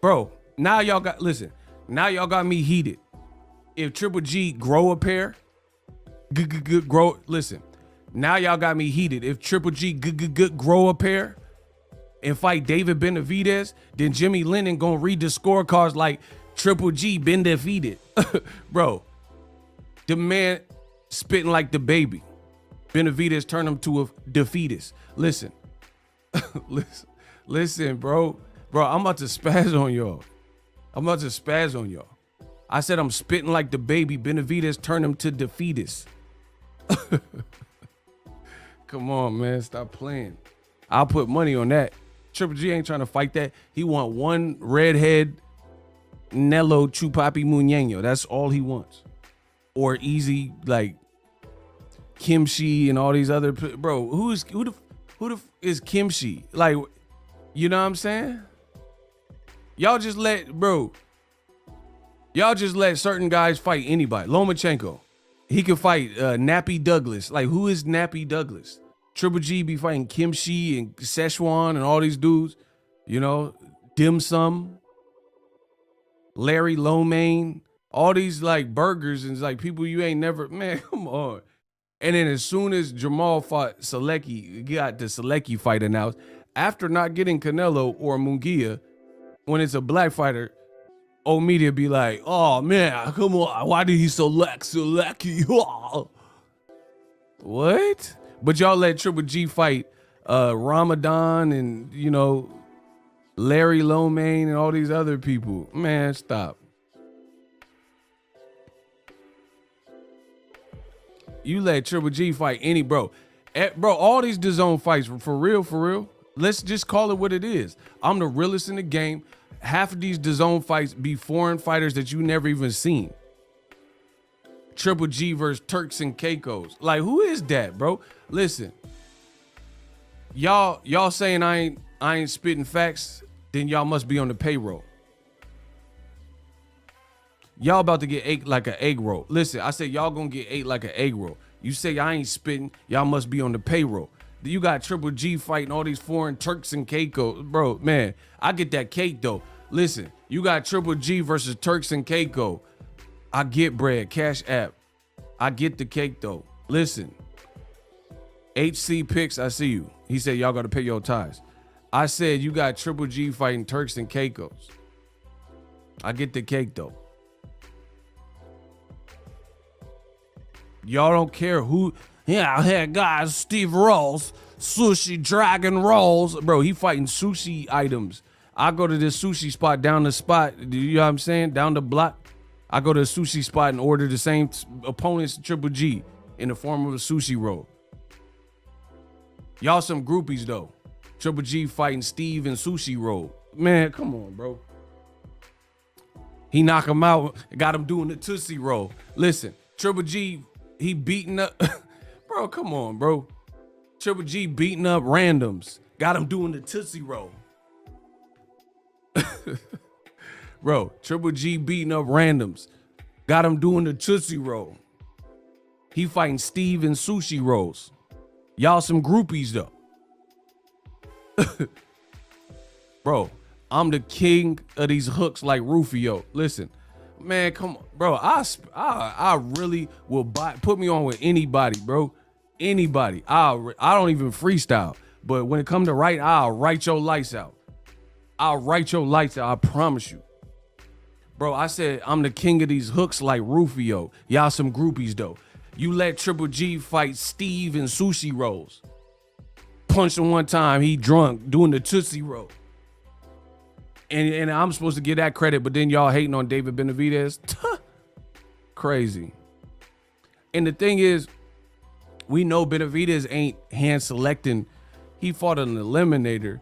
Bro, now y'all got me heated. If Triple G grow a pair, listen, now y'all got me heated. If Triple G grow a pair and fight David Benavidez, then Jimmy Lennon gonna read the scorecards like Triple G been defeated. Bro, the man spitting like the baby. Benavidez turned him to a defeatist. Listen, listen, bro. Bro, I'm about to spaz on y'all. I said I'm spitting like the baby. Benavidez turned him to defeatist. Come on, man. Stop playing. I'll put money on that. Triple G ain't trying to fight that. He want one redhead Nello Chupapi Muñeño. That's all he wants. Or easy, like Kimchi and all these other, bro. Who the is Kimchi? Like, you know what I'm saying? Y'all just let certain guys fight anybody. Lomachenko, he can fight Nappy Douglas. Like, who is Nappy Douglas? Triple G be fighting Kimchi and Szechuan and all these dudes. You know, Dim Sum, Larry Lomain, all these like burgers and like people you ain't never, man, come on. And then as soon as Jamal fought Selecki, got the Selecki fight announced, after not getting Canelo or Munguia, when it's a black fighter, old media be like, oh man, come on, why did he select Selecki? What? But y'all let Triple G fight Ramadan and, you know, Larry Lomain and all these other people. Man, stop. You let Triple G fight any bro. Bro, all these DAZN fights, for real. Let's just call it what it is. I'm the realest in the game. Half of these DAZN fights be foreign fighters that you never even seen. Triple G versus Turks and Caicos. Like, who is that, bro? Listen, y'all saying I ain't spitting facts, then y'all must be on the payroll. Y'all about to get ate like an egg roll. Listen, I said y'all gonna get ate like an egg roll. You say I ain't spitting, y'all must be on the payroll. You got Triple G fighting all these foreign Turks and Caicos. Bro, man, I get that cake though. Listen, you got Triple G versus Turks and Caicos. I get bread, CashApp. I get the cake though. Listen, HC Picks, I see you. He said y'all gotta pay your ties. I said you got Triple G fighting Turks and Caicos. I get the cake though. Y'all don't care who. Yeah, I had guys, Steve Rolls, Sushi Dragon Rolls. Bro, he fighting sushi items. I go to this sushi spot down the spot. You know what I'm saying? Down the block. I go to a sushi spot and order the same opponent's Triple G in the form of a sushi roll. Y'all some groupies though. Triple G fighting Steve and sushi roll. Man, come on, bro. He knock him out, got him doing the Tootsie roll. Listen, Triple G, he beating up. Bro, come on, bro. Triple G beating up randoms. Got him doing the Tootsie roll. Bro, Triple G beating up randoms. Got him doing the Tootsie roll. He fighting Steve and sushi rolls. Y'all some groupies though. Bro, I'm the king of these hooks like Rufio. Listen, man, come on, bro. I really will put me on with anybody, bro. Anybody. I don't even freestyle. But when it come to write, I'll write your lights out. I'll write your lights out. I promise you. Bro, I said I'm the king of these hooks like Rufio. Y'all some groupies though. You let Triple G fight Steve and sushi rolls. Punched him one time, he drunk, doing the Tootsie roll. And I'm supposed to get that credit, but then y'all hating on David Benavidez. Crazy. And the thing is, we know Benavidez ain't hand selecting. He fought an eliminator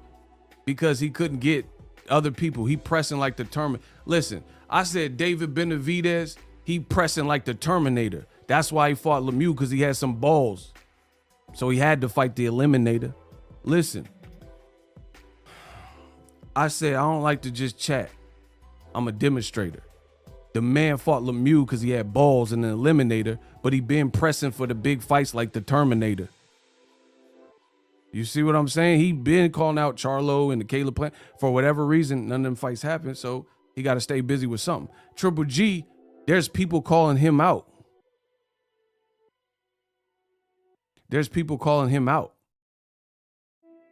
because he couldn't get other people. He pressing like the Terminator. Listen, I said David Benavidez, he pressing like the Terminator. That's why he fought Lemieux, because he had some balls. So he had to fight the eliminator. Listen, I said I don't like to just chat. I'm a demonstrator. The man fought Lemieux because he had balls in the eliminator, but he been pressing for the big fights like the Terminator. You see what I'm saying? He been calling out Charlo and the Caleb Plant. For whatever reason, none of them fights happened, so he got to stay busy with something. Triple G, there's people calling him out. There's people calling him out.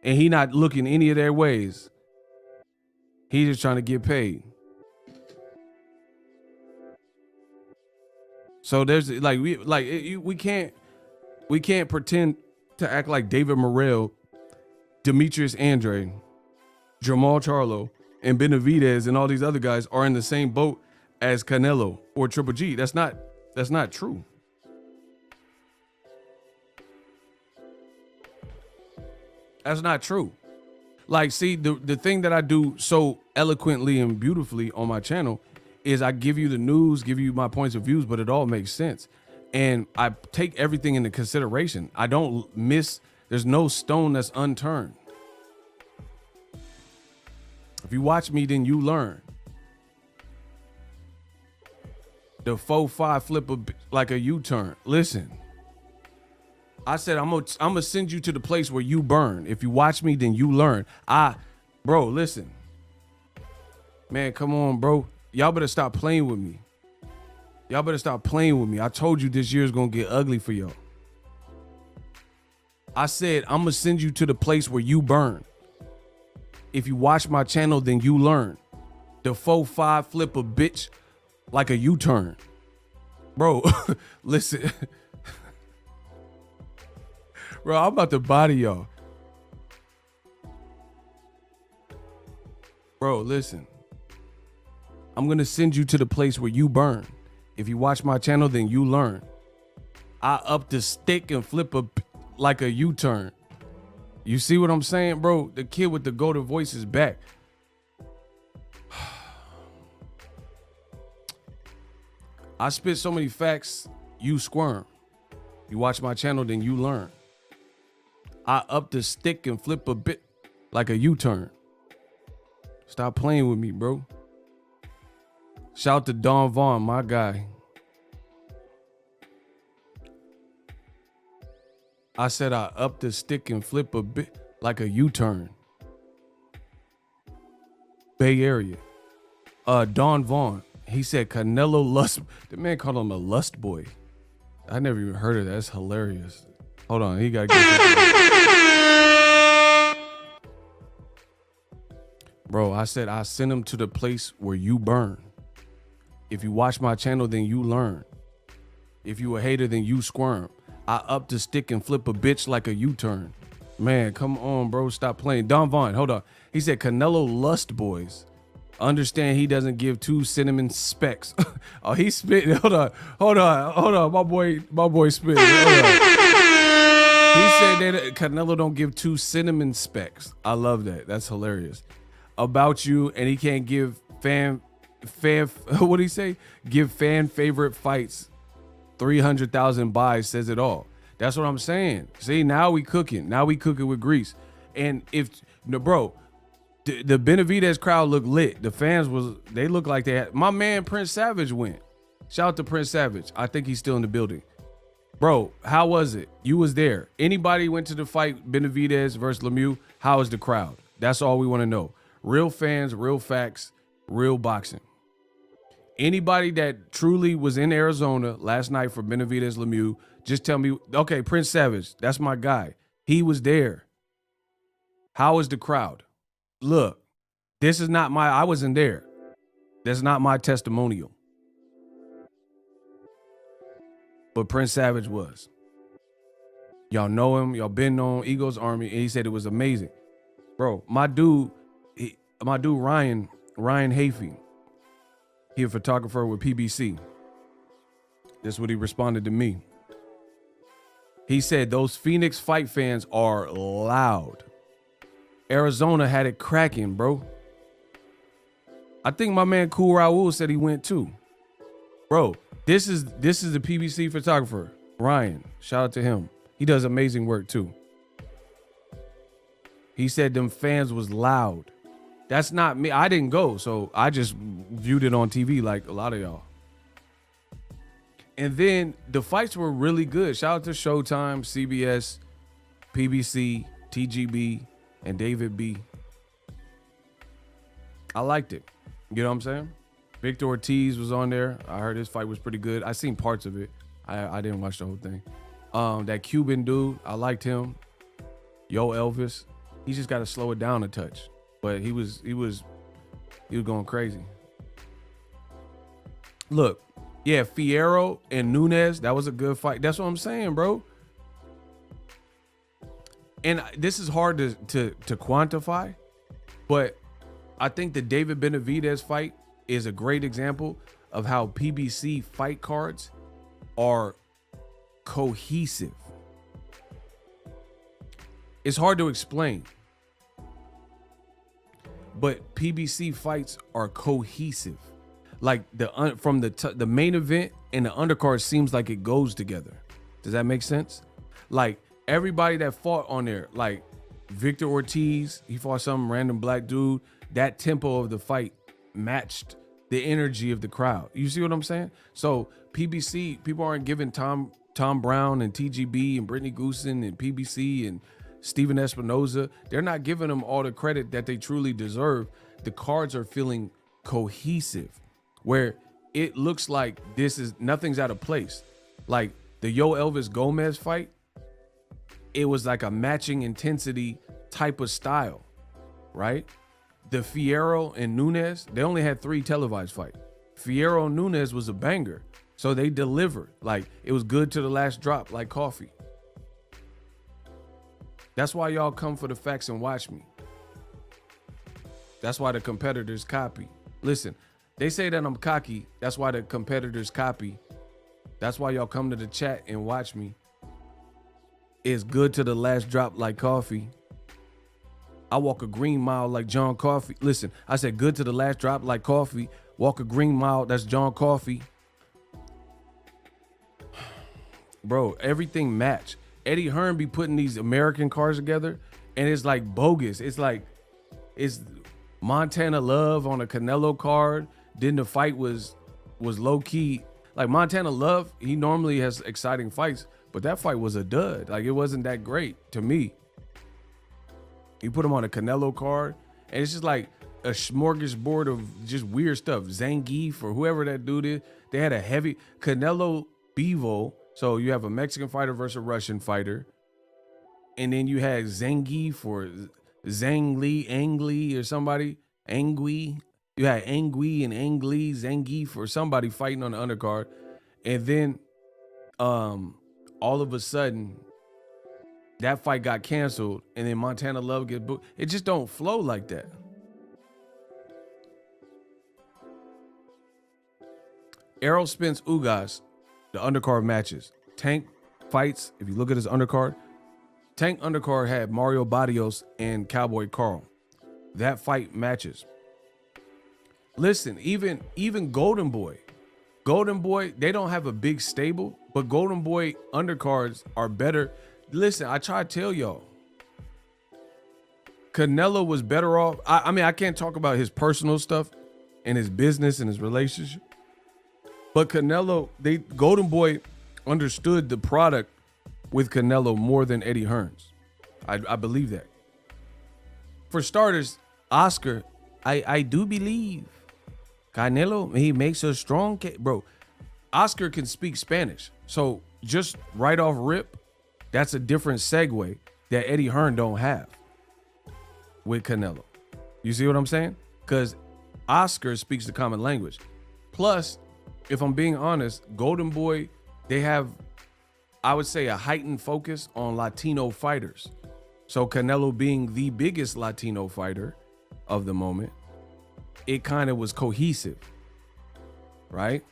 And he not looking any of their ways. He just trying to get paid. So there's we can't pretend to act like David Morrell, Demetrius Andre, Jamal Charlo, and Benavidez and all these other guys are in the same boat as Canelo or Triple G. That's not true. That's not true. Like, see, the thing that I do so eloquently and beautifully on my channel is I give you the news, give you my points of views, but it all makes sense. And I take everything into consideration. I don't miss, there's no stone that's unturned. If you watch me, then you learn. The 4-5 flip like a U-turn. Listen. I said, I'm gonna send you to the place where you burn. If you watch me, then you learn. Bro, listen. Man, come on, bro. Y'all better stop playing with me. Y'all better stop playing with me. I told you this year is gonna get ugly for y'all. I said, I'm gonna send you to the place where you burn. If you watch my channel, then you learn. The 4-5 flip a bitch like a U-turn. Bro, listen. Bro, I'm about to body y'all. Bro, listen. I'm going to send you to the place where you burn. If you watch my channel, then you learn. I up the stick and flip like a U-turn. You see what I'm saying, bro? The kid with the golden voice is back. I spit so many facts, you squirm. You watch my channel, then you learn. I up the stick and flip a bit like a U-turn. Stop playing with me, bro. Shout to Don Vaughn, my guy. I said I up the stick and flip a bit like a U-turn. Bay Area. Don Vaughn. He said Canelo lust. The man called him a lust boy. I never even heard of that. That's hilarious. Hold on, he gotta get Bro, I said I send him to the place where you burn. If you watch my channel, then you learn. If you a hater, then you squirm. I up the stick and flip a bitch like a U-turn. Man, come on, bro. Stop playing. Don Vaughn, hold on. He said Canelo lust boys. Understand he doesn't give 2 cinnamon specks. Oh, he's spitting. Hold on. My boy spitting. Hold on. He said that Canelo don't give 2 cinnamon specks. I love that. That's hilarious. About you, and he can't give fan. What did he say? Give fan favorite fights. 300,000 buys says it all. That's what I'm saying. See, now we cooking. Now we cooking with grease. And if no, bro, the Benavidez crowd looked lit. The fans they looked like they had. My man Prince Savage went. Shout out to Prince Savage. I think he's still in the building. Bro, how was it? You was there. Anybody went to the fight Benavidez versus Lemieux? How was the crowd? That's all we want to know. Real fans, real facts, real boxing. Anybody that truly was in Arizona last night for Benavidez Lemieux, just tell me, okay, Prince Savage, that's my guy. He was there. How was the crowd? Look, this is not I wasn't there. That's not my testimonial. But Prince Savage was. Y'all know him. Y'all been on Eagles Army. And he said it was amazing. Bro, my dude Ryan Hafey, he a photographer with PBC. This is what he responded to me. He said those Phoenix fight fans are loud. Arizona had it cracking, bro. I think my man Cool Raul said he went too. Bro, this is the PBC photographer, Ryan. Shout out to him. He does amazing work too. He said them fans was loud. That's not me. I didn't go, so I just viewed it on TV like a lot of y'all. And then the fights were really good. Shout out to Showtime, CBS, PBC, TGB, and David B. I liked it. You know what I'm saying? Victor Ortiz was on there. I heard his fight was pretty good. I seen parts of it. I didn't watch the whole thing. That Cuban dude, I liked him. Yo Elvis. He just got to slow it down a touch. But he was going crazy. Look, yeah, Fierro and Nunes, that was a good fight. That's what I'm saying, bro. And this is hard to quantify, but I think the David Benavidez fight is a great example of how PBC fight cards are cohesive. It's hard to explain, but PBC fights are cohesive. Like from the main event and the undercard seems like it goes together. Does that make sense? Like everybody that fought on there, like Victor Ortiz, he fought some random black dude. That tempo of the fight matched the energy of the crowd. You see what I'm saying? So PBC, people aren't giving Tom Brown and TGB and Brittany Goosen and PBC and Steven Espinoza, they're not giving them all the credit that they truly deserve. The cards are feeling cohesive, where it looks like nothing's out of place. Like the Yo Elvis Gomez fight, it was like a matching intensity type of style, right? The Fierro and Nunes, they only had 3 televised fights. Fierro and Nunes was a banger. So they delivered. Like it was good to the last drop, like coffee. That's why y'all come for the facts and watch me. That's why the competitors copy. Listen, they say that I'm cocky. That's why the competitors copy. That's why y'all come to the chat and watch me. It's good to the last drop like coffee. I walk a green mile like John Coffey. Listen, I said good to the last drop like coffee. Walk a green mile, that's John Coffey. Bro, everything match. Eddie Hearn be putting these American cards together and it's like bogus. It's like, it's Montana Love on a Canelo card. Then the fight was low key. Like Montana Love, he normally has exciting fights, but that fight was a dud. Like it wasn't that great to me. You put him on a Canelo card and it's just like a smorgasbord of just weird stuff. Zangief or whoever that dude is. They had a heavy Canelo Bevo. So you have a Mexican fighter versus a Russian fighter. And then you had Zangief or Angli or somebody. Angui. You had Angui and Angli, Zangief or somebody fighting on the undercard. And then all of a sudden, that fight got canceled, and then Montana Love get booked. It just don't flow like that. Errol Spence Ugas, the undercard matches. Tank fights, if you look at his undercard, Tank undercard had Mario Barrios and Cowboy Carl. That fight matches. Listen, even Golden Boy, they don't have a big stable, but Golden Boy undercards are better. Listen, I try to tell y'all, Canelo was better off. I mean, I can't talk about his personal stuff and his business and his relationship, but Canelo, Golden Boy understood the product with Canelo more than Eddie Hearns. I believe that. For starters, Oscar, I do believe Canelo, he makes a strong case. Bro, Oscar can speak Spanish. So just right off rip, that's a different segue that Eddie Hearn don't have with Canelo. You see what I'm saying? Because Oscar speaks the common language. Plus, if I'm being honest, Golden Boy, they have, I would say, a heightened focus on Latino fighters. So Canelo being the biggest Latino fighter of the moment, it kind of was cohesive, right?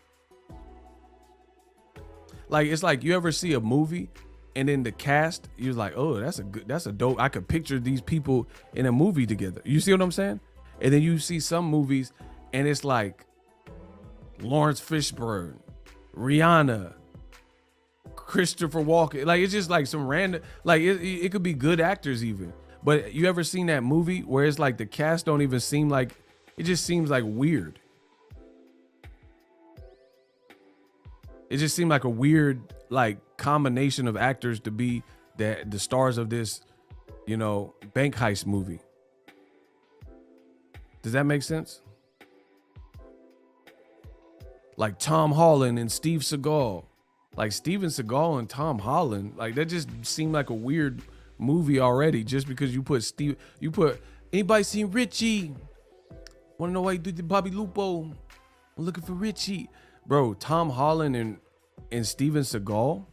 Like, it's like you ever see a movie and then the cast, you're like, oh, that's a dope. I could picture these people in a movie together. You see what I'm saying? And then you see some movies and it's like Lawrence Fishburne, Rihanna, Christopher Walken. Like, it's just like some random, like it could be good actors even. But you ever seen that movie where it's like the cast don't even seem like, it just seems like weird. It just seemed like a weird, like, combination of actors to be the stars of this, you know, bank heist movie. Does that make sense? Like Tom Holland and Steve Seagal. Like Steven Seagal and Tom Holland. Like, that just seemed like a weird movie already, just because you put anybody seen Richie? Wanna know why you did the Bobby Lupo? I'm looking for Richie. Bro, Tom Holland and Steven Seagal.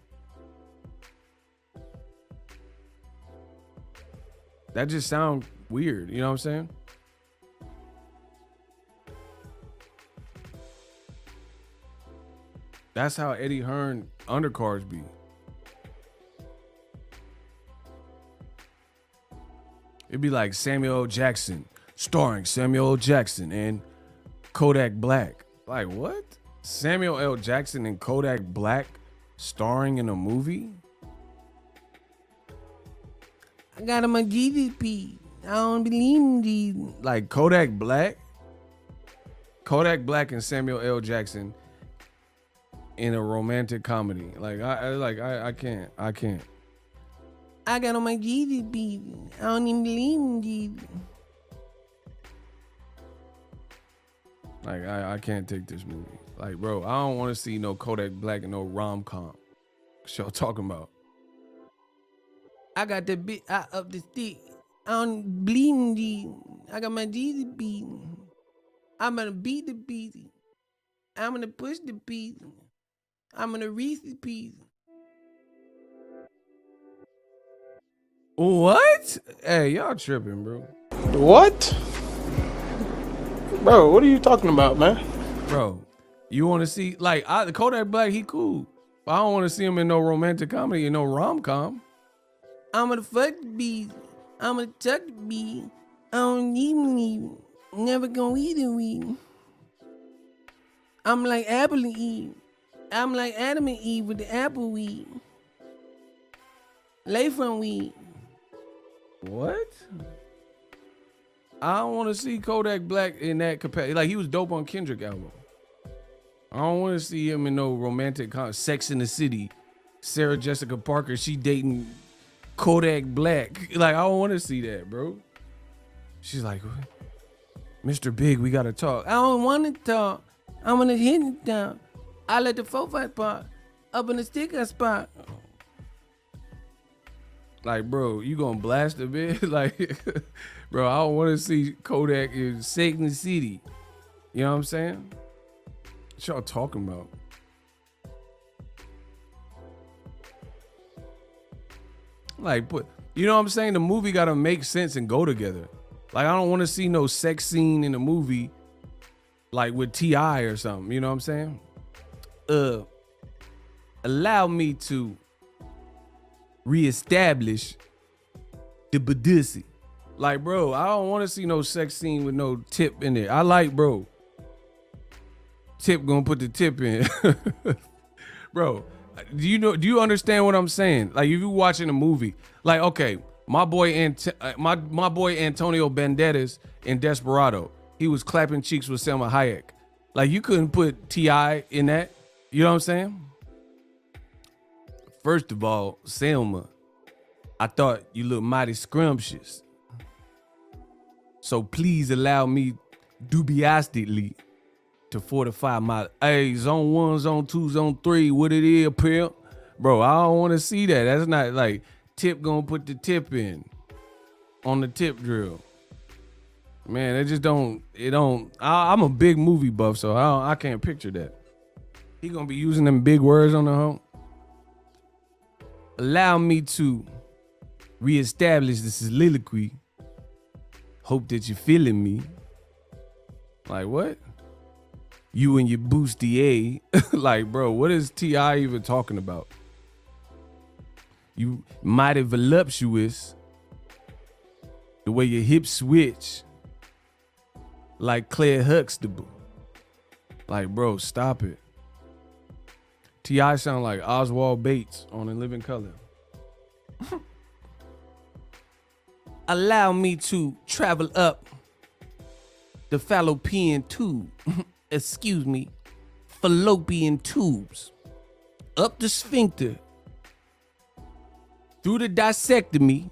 That just sounds weird, you know what I'm saying? That's how Eddie Hearn undercards be. It'd be like Samuel L. Jackson, starring Samuel L. Jackson and Kodak Black. Like, what? Samuel L. Jackson and Kodak Black starring in a movie? I got him a GDP. I don't believe in these. Like Kodak Black and Samuel L. Jackson in a romantic comedy. Like, I can't. I got on my GDP. I don't even believe in GDP. Like, I can't take this movie. Like, bro, I don't want to see no Kodak Black and no rom-com. What y'all talking about? I got the bit out of the stick. I don't believe in G. I got my GDP. I'm gonna beat the piece. I'm gonna push the piece. I'm gonna reach the piece. What? Hey, y'all tripping, bro. What? Bro, what are you talking about, man? Bro, you want to see, like, the Kodak Black, he cool. But I don't want to see him in no romantic comedy, in no rom-com. I'm gonna fuck the bees. I'm gonna tuck the bee. I don't even leave. Never gonna eat it weed. I'm like Apple and Eve. I'm like Adam and Eve with the apple weed. Lay from weed. What? I don't want to see Kodak Black in that capacity. Like, he was dope on Kendrick album. I don't want to see him in no romantic Sex in the City. Sarah Jessica Parker, she dating Kodak Black. Like, I don't want to see that, bro. She's like, Mr. Big, we gotta talk. I don't want to talk. I'm gonna hit it down. I let the 4-5 part up in the sticker spot. Like, bro, you gonna blast a bit? Like, bro, I don't want to see Kodak in Sex in the City. You know what I'm saying? What y'all talking about? Like, you know what I'm saying? The movie got to make sense and go together. Like, I don't want to see no sex scene in the movie, like with T.I. or something. You know what I'm saying? Allow me to reestablish the Badussi. Like, bro, I don't want to see no sex scene with no tip in there. I like, bro, Tip gonna put the tip in. Bro, do you understand what I'm saying? Like, if you watching a movie, like, okay, my boy Antonio Banderas in Desperado, he was clapping cheeks with Selma Hayek. Like, you couldn't put T.I. in that. You know what I'm saying? First of all, Selma, I thought you looked mighty scrumptious. So please allow me dubiously to fortify my zone 1, zone 2, zone 3, what it is, pimp. Bro, I don't want to see that. That's not like Tip gonna put the tip in on the tip drill. Man, I'm a big movie buff, so I can't picture that. He gonna be using them big words on the home. Allow me to reestablish the soliloquy. Hope that you're feeling me. Like, what? You and your bustier. Like, bro, what is T.I. even talking about? You mighty voluptuous. The way your hips switch. Like Claire Huxtable. Like, bro, stop it. T.I. sound like Oswald Bates on In Living Color. Allow me to travel up the fallopian tube. Excuse me. Fallopian tubes. Up the sphincter. Through the dissectomy.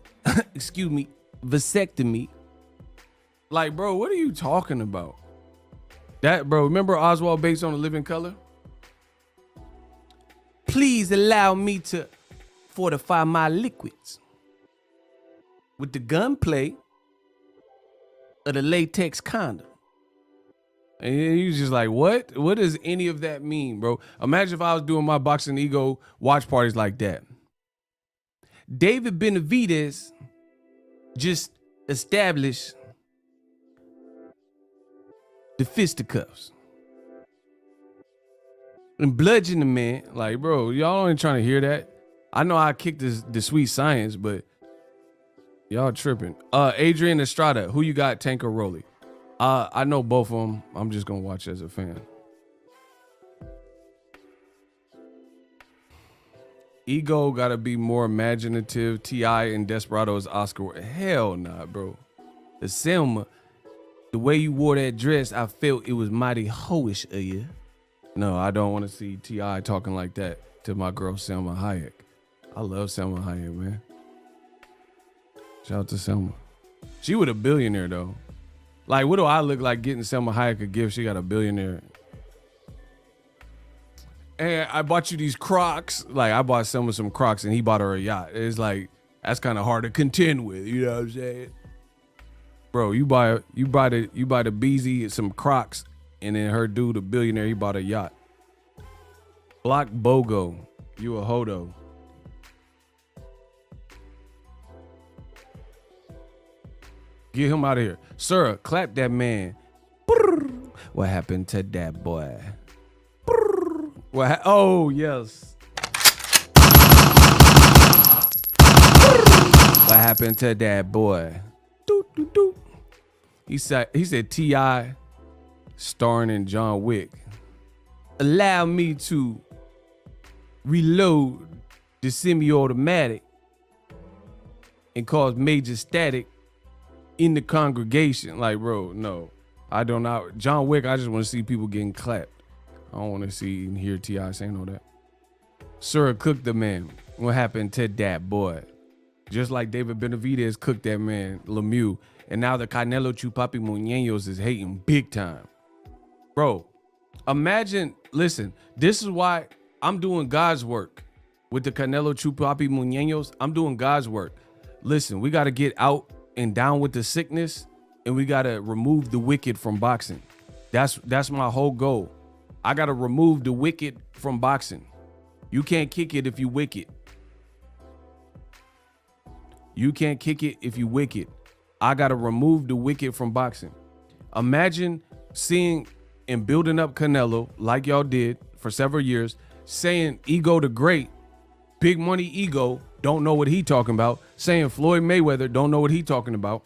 Excuse me. Vasectomy. Like, bro, what are you talking about? That, bro, remember Oswald Bates on The Living Color? Please allow me to fortify my liquids with the gunplay of the latex condom. And you just like, what? What does any of that mean, bro? Imagine if I was doing my Boxing Ego watch parties like that. David Benavidez just established the fisticuffs and bludgeon the man. Like, bro, y'all ain't trying to hear that. I know I kicked the sweet science, but y'all tripping. Adrian Estrada, who you got, Tank or Rolly? I know both of them. I'm just gonna watch as a fan. Ego gotta be more imaginative. T.I. and Desperado is Oscar. Hell nah, bro. The Selma, the way you wore that dress, I felt it was mighty hoish of you. No, I don't want to see T.I. talking like that to my girl Selma Hayek. I love Selma Hayek, man. Shout out to Selma. She was a billionaire though. Like, what do I look like getting Selma Hayek a gift? She got a billionaire. And I bought you these Crocs. Like, I bought Selma some Crocs and he bought her a yacht. It's like, that's kind of hard to contend with, you know what I'm saying? Bro, you buy the Beezy some Crocs, and then her dude, a billionaire, he bought a yacht. Block Bogo, you a hodo. Get him out of here. Sir, clap that man. What happened to that boy? Oh, yes. What happened to that boy? Doot, doot, doot. He said T.I. starring in John Wick. Allow me to reload the semi-automatic and cause major static in the congregation. Like, bro, no. I don't know. John Wick, I just want to see people getting clapped. I don't want to see and hear T.I. saying all that. Sir, cook the man. What happened to that boy? Just like David Benavidez cooked that man, Lemieux. And now the Canelo Chupapi Muñeños is hating big time. Bro, imagine, listen, this is why I'm doing God's work with the Canelo Chupapi Muñeños. I'm doing God's work. Listen, we got to get out and down with the sickness, and we got to remove the wicked from boxing. That's my whole goal. I got to remove the wicked from boxing. You can't kick it if you wicked. You can't kick it if you wicked. I got to remove the wicked from boxing. Imagine seeing and building up Canelo like y'all did for several years, saying Ego the Great, big money Ego, don't know what he talking about, saying Floyd Mayweather, don't know what he talking about.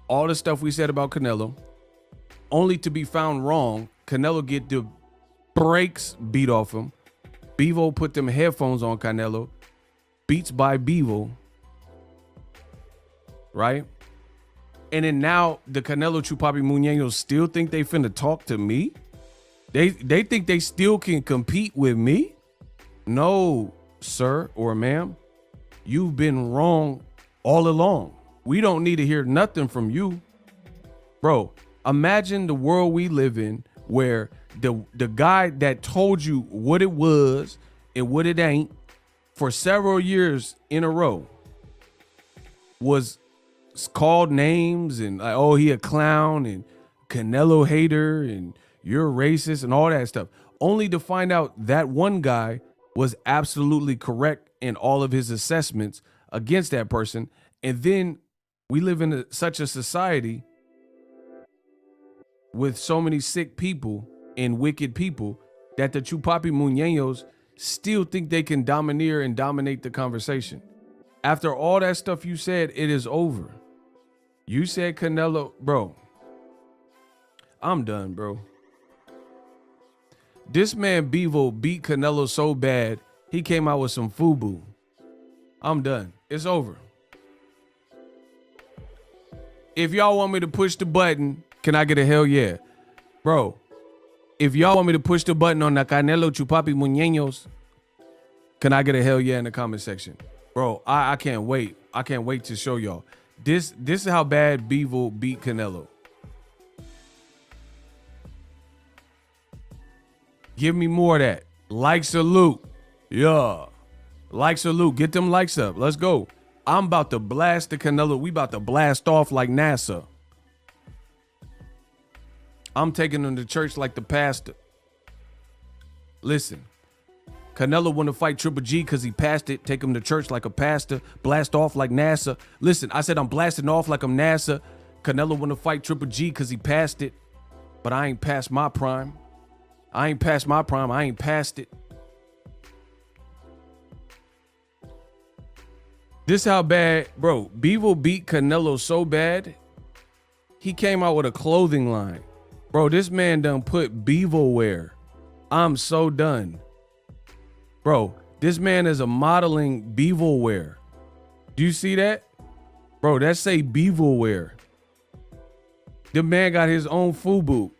All the stuff we said about Canelo, only to be found wrong. Canelo get the brakes beat off him. Bevo put them headphones on Canelo. Beats by Bevo. Right? And then now the Canelo Chupapi Muñeños still think they finna talk to me? They think they still can compete with me? No, sir or ma'am. You've been wrong all along. We don't need to hear nothing from you. Bro, imagine the world we live in where the guy that told you what it was and what it ain't for several years in a row was called names and like, oh, he a clown and Canelo hater and you're racist and all that stuff, only to find out that one guy was absolutely correct in all of his assessments against that person. And then we live in such a society with so many sick people and wicked people that the Chupapi Muñeños still think they can domineer and dominate the conversation. After all that stuff you said, it is over. You said Canelo, bro. I'm done, bro. This man Bevo beat Canelo so bad, he came out with some FUBU. I'm done. It's over. If y'all want me to push the button, can I get a hell yeah? Bro, if y'all want me to push the button on the Canelo Chupapi Muñeños, can I get a hell yeah in the comment section? Bro, I can't wait. I can't wait to show y'all. This is how bad Bevo beat Canelo. Give me more of that. Like salute. Yeah. Like salute. Get them likes up. Let's go. I'm about to blast the Canelo. We about to blast off like NASA. I'm taking them to church like the pastor. Listen. Canelo want to fight Triple G because he passed it. Take him to church like a pastor. Blast off like NASA. Listen, I said I'm blasting off like I'm NASA. Canelo want to fight Triple G because he passed it. But I ain't past my prime. I ain't past my prime. I ain't past it. This how bad, bro. Bevo beat Canelo so bad, he came out with a clothing line. Bro, this man done put Bevo wear. I'm so done. Bro, this man is a modeling Bevo wear. Do you see that? Bro, that say Bevo wear. The man got his own FUBU.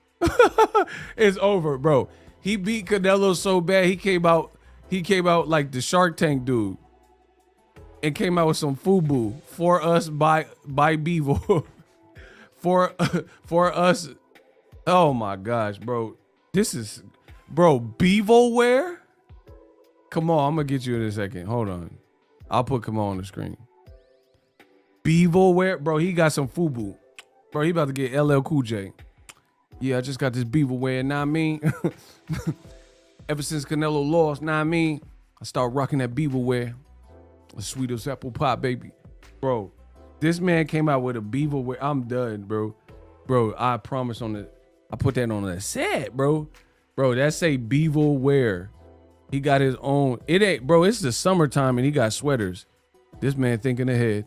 It's over, bro. He beat Canelo so bad, he came out like the Shark Tank dude. And came out with some FUBU for us by Bevo. for us. Oh my gosh, bro. This is, bro, Bevo wear? Come on, I'm gonna get you in a second. Hold on. I'll put come on the screen. Bevo wear? Bro, he got some FUBU. Bro, he about to get LL Cool J. Yeah, I just got this Bevo wear, know what I mean? Ever since Canelo lost, know what I mean? I start rocking that Bevo wear. The sweetest apple pie, baby. Bro, this man came out with a Bevo wear. I'm done, bro. Bro, I promise I put that on the set, bro. Bro, that say Bevo wear. He got his own. It ain't, bro, it's the summertime and he got sweaters. This man thinking ahead.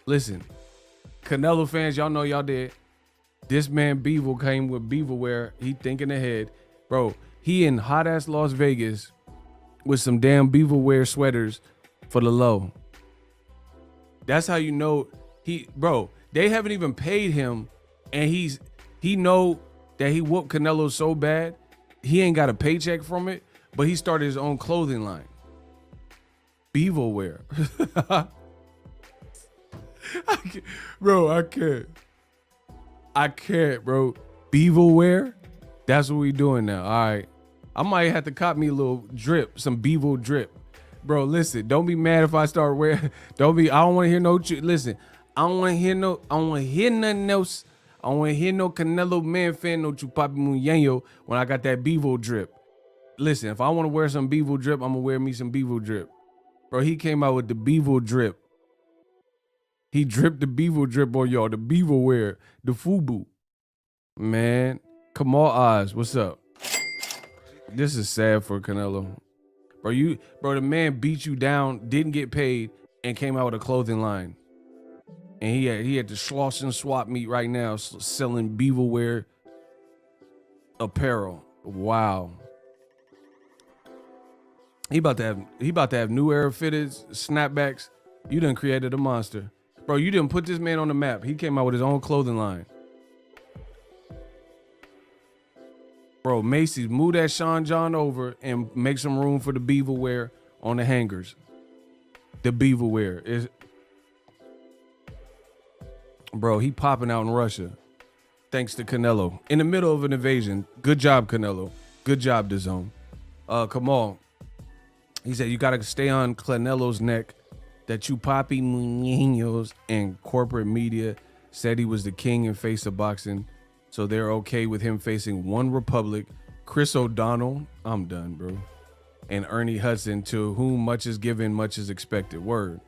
Listen, Canelo fans, y'all know y'all did. This man Bevo came with Bevo wear. He thinking ahead. Bro, he in hot ass Las Vegas with some damn Bevo wear sweaters for the low. That's how you know bro, they haven't even paid him and he know that he whooped Canelo so bad, he ain't got a paycheck from it, but he started his own clothing line. Bevo wear. I can't, bro. Bevo wear? That's what we doing now. All right. I might have to cop me a little drip, some Bevo drip. Bro, listen, don't be mad if I start wearing. I don't want to hear no. Listen, I don't want to hear nothing else. I don't want to hear no Canelo Manfans, no Chupapi Muñeño when I got that Bevo drip. Listen, if I want to wear some Bevo drip, I'm going to wear me some Bevo drip. Bro, he came out with the Bevo drip. He dripped the Bevo drip on y'all. The Bevo wear. The FUBU. Man. Kamal Oz, what's up? This is sad for Canelo. Bro, the man beat you down, didn't get paid, and came out with a clothing line. And he had the Slauson swap meet right now selling Bevo wear apparel. Wow. He about to have new era fitted snapbacks. You done created a monster. Bro, you didn't put this man on the map. He came out with his own clothing line. Bro, Macy's, move that Sean John over and make some room for the Bevo wear on the hangers. The Bevo wear is, bro, he popping out in Russia. Thanks to Canelo. In the middle of an invasion. Good job, Canelo. Good job, DAZN. Kamal. He said, you got to stay on Canelo's neck that you Papi Muñoz and corporate media said he was the king and face of boxing. So they're okay with him facing One Republic, Chris O'Donnell, I'm done, bro, and Ernie Hudson, to whom much is given, much is expected. Word.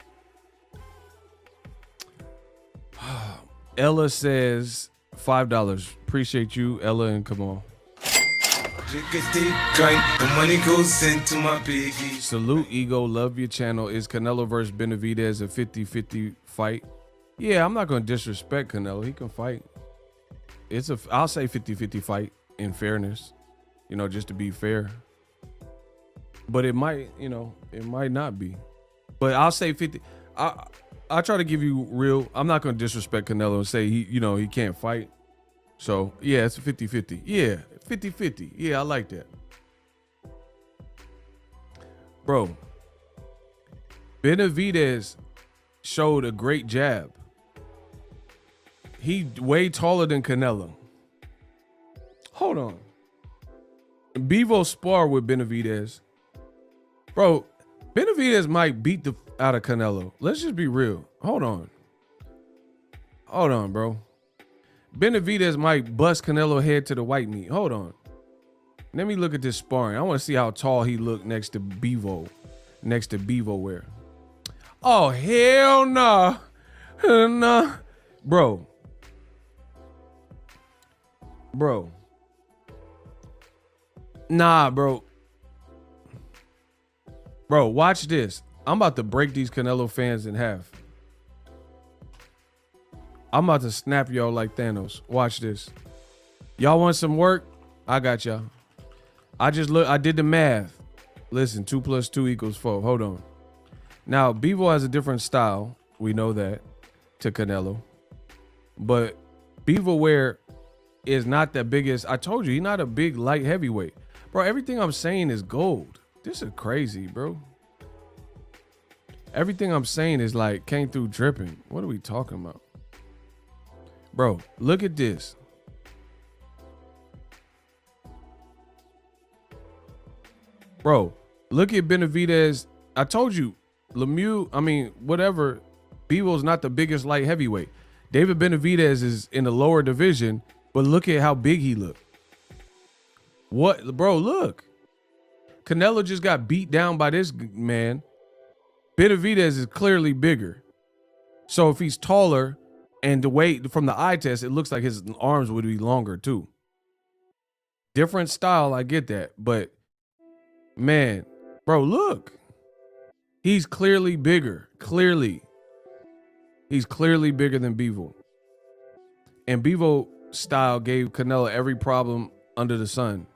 Ella says $5. Appreciate you, Ella and Kamal. The money goes into my piggy. Salute, Ego. Love your channel. Is Canelo versus Benavidez a 50-50 fight? Yeah, I'm not going to disrespect Canelo. He can fight. I'll say 50-50 fight in fairness, just to be fair. But it might not be. But I'll say 50. I'll try to give you real. I'm not going to disrespect Canelo and say he can't fight. So, yeah, it's a 50-50. Yeah, 50-50. Yeah, I like that. Bro, Benavidez showed a great jab. He way taller than Canelo. Hold on. Bevo spar with Benavidez. Bro, Benavidez might beat the out of Canelo. Let's just be real. Hold on, bro. Benavidez might bust Canelo head to the white meat. Hold on. Let me look at this sparring. I want to see how tall he looked next to Bevo wear. Oh, hell nah. Nah. Bro. Nah, bro. Bro, watch this. I'm about to break these Canelo fans in half. I'm about to snap y'all like Thanos. Watch this. Y'all want some work? I got y'all. I did the math. Listen, 2 + 2 = 4. Hold on. Now, Bevo has a different style. We know that, to Canelo. But Bevo wear is not the biggest. I told you, he's not a big light heavyweight. Bro, everything I'm saying is gold. This is crazy, bro. Everything I'm saying is like came through dripping. What are we talking about? Bro, look at this. Bro, look at Benavidez. I told you, Lemieux, whatever. Bevo's not the biggest light heavyweight. David Benavidez is in the lower division, but look at how big he looked. What, bro, look. Canelo just got beat down by this man. Benavidez is clearly bigger. So if he's taller and the weight from the eye test, it looks like his arms would be longer too. Different style, I get that. But man, bro, look. He's clearly bigger. Clearly. He's clearly bigger than Bevo. And Bevo style gave Canelo every problem under the sun.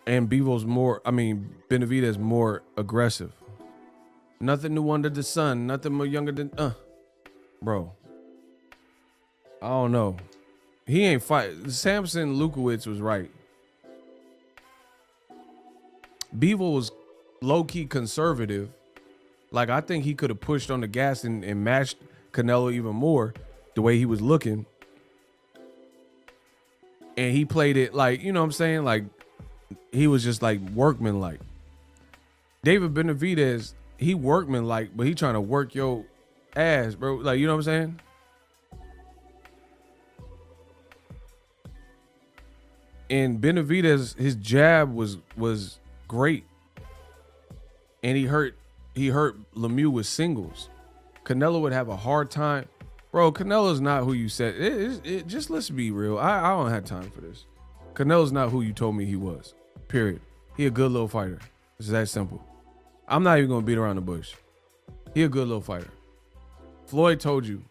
And Benavidez more aggressive. Nothing new under the sun. Nothing more younger than, bro. I don't know. He ain't fight. Samson Lukowicz was right. Bevo was low-key conservative. Like, I think he could have pushed on the gas and matched Canelo even more the way he was looking. And he played it like, you know what I'm saying? Like, he was just like workman-like. David Benavidez, he workman-like, but he trying to work your ass, bro. Like, you know what I'm saying? And Benavidez, his jab was great. and he hurt Lemieux with singles. Canelo would have a hard time. Bro, Canelo's not who you said. Just let's be real. I don't have time for this. Canelo's not who you told me he was. Period. He a good little fighter. It's that simple. I'm not even gonna beat around the bush. He a good little fighter. Floyd told you.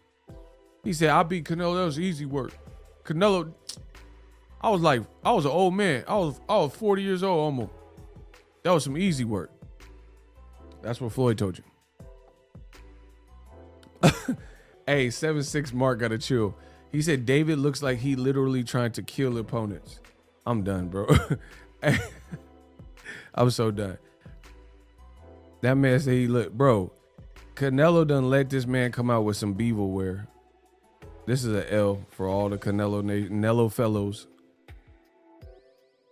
He said, I beat Canelo. That was easy work. Canelo, I was an old man. I was 40 years old almost. That was some easy work. That's what Floyd told you. Hey, 7'6" Mark got to chill. He said David looks like he literally trying to kill opponents. I'm done, bro. I'm so done. That man said he look, bro. Canelo done let this man come out with some beaverware. This is an L for all the Canelo fellows.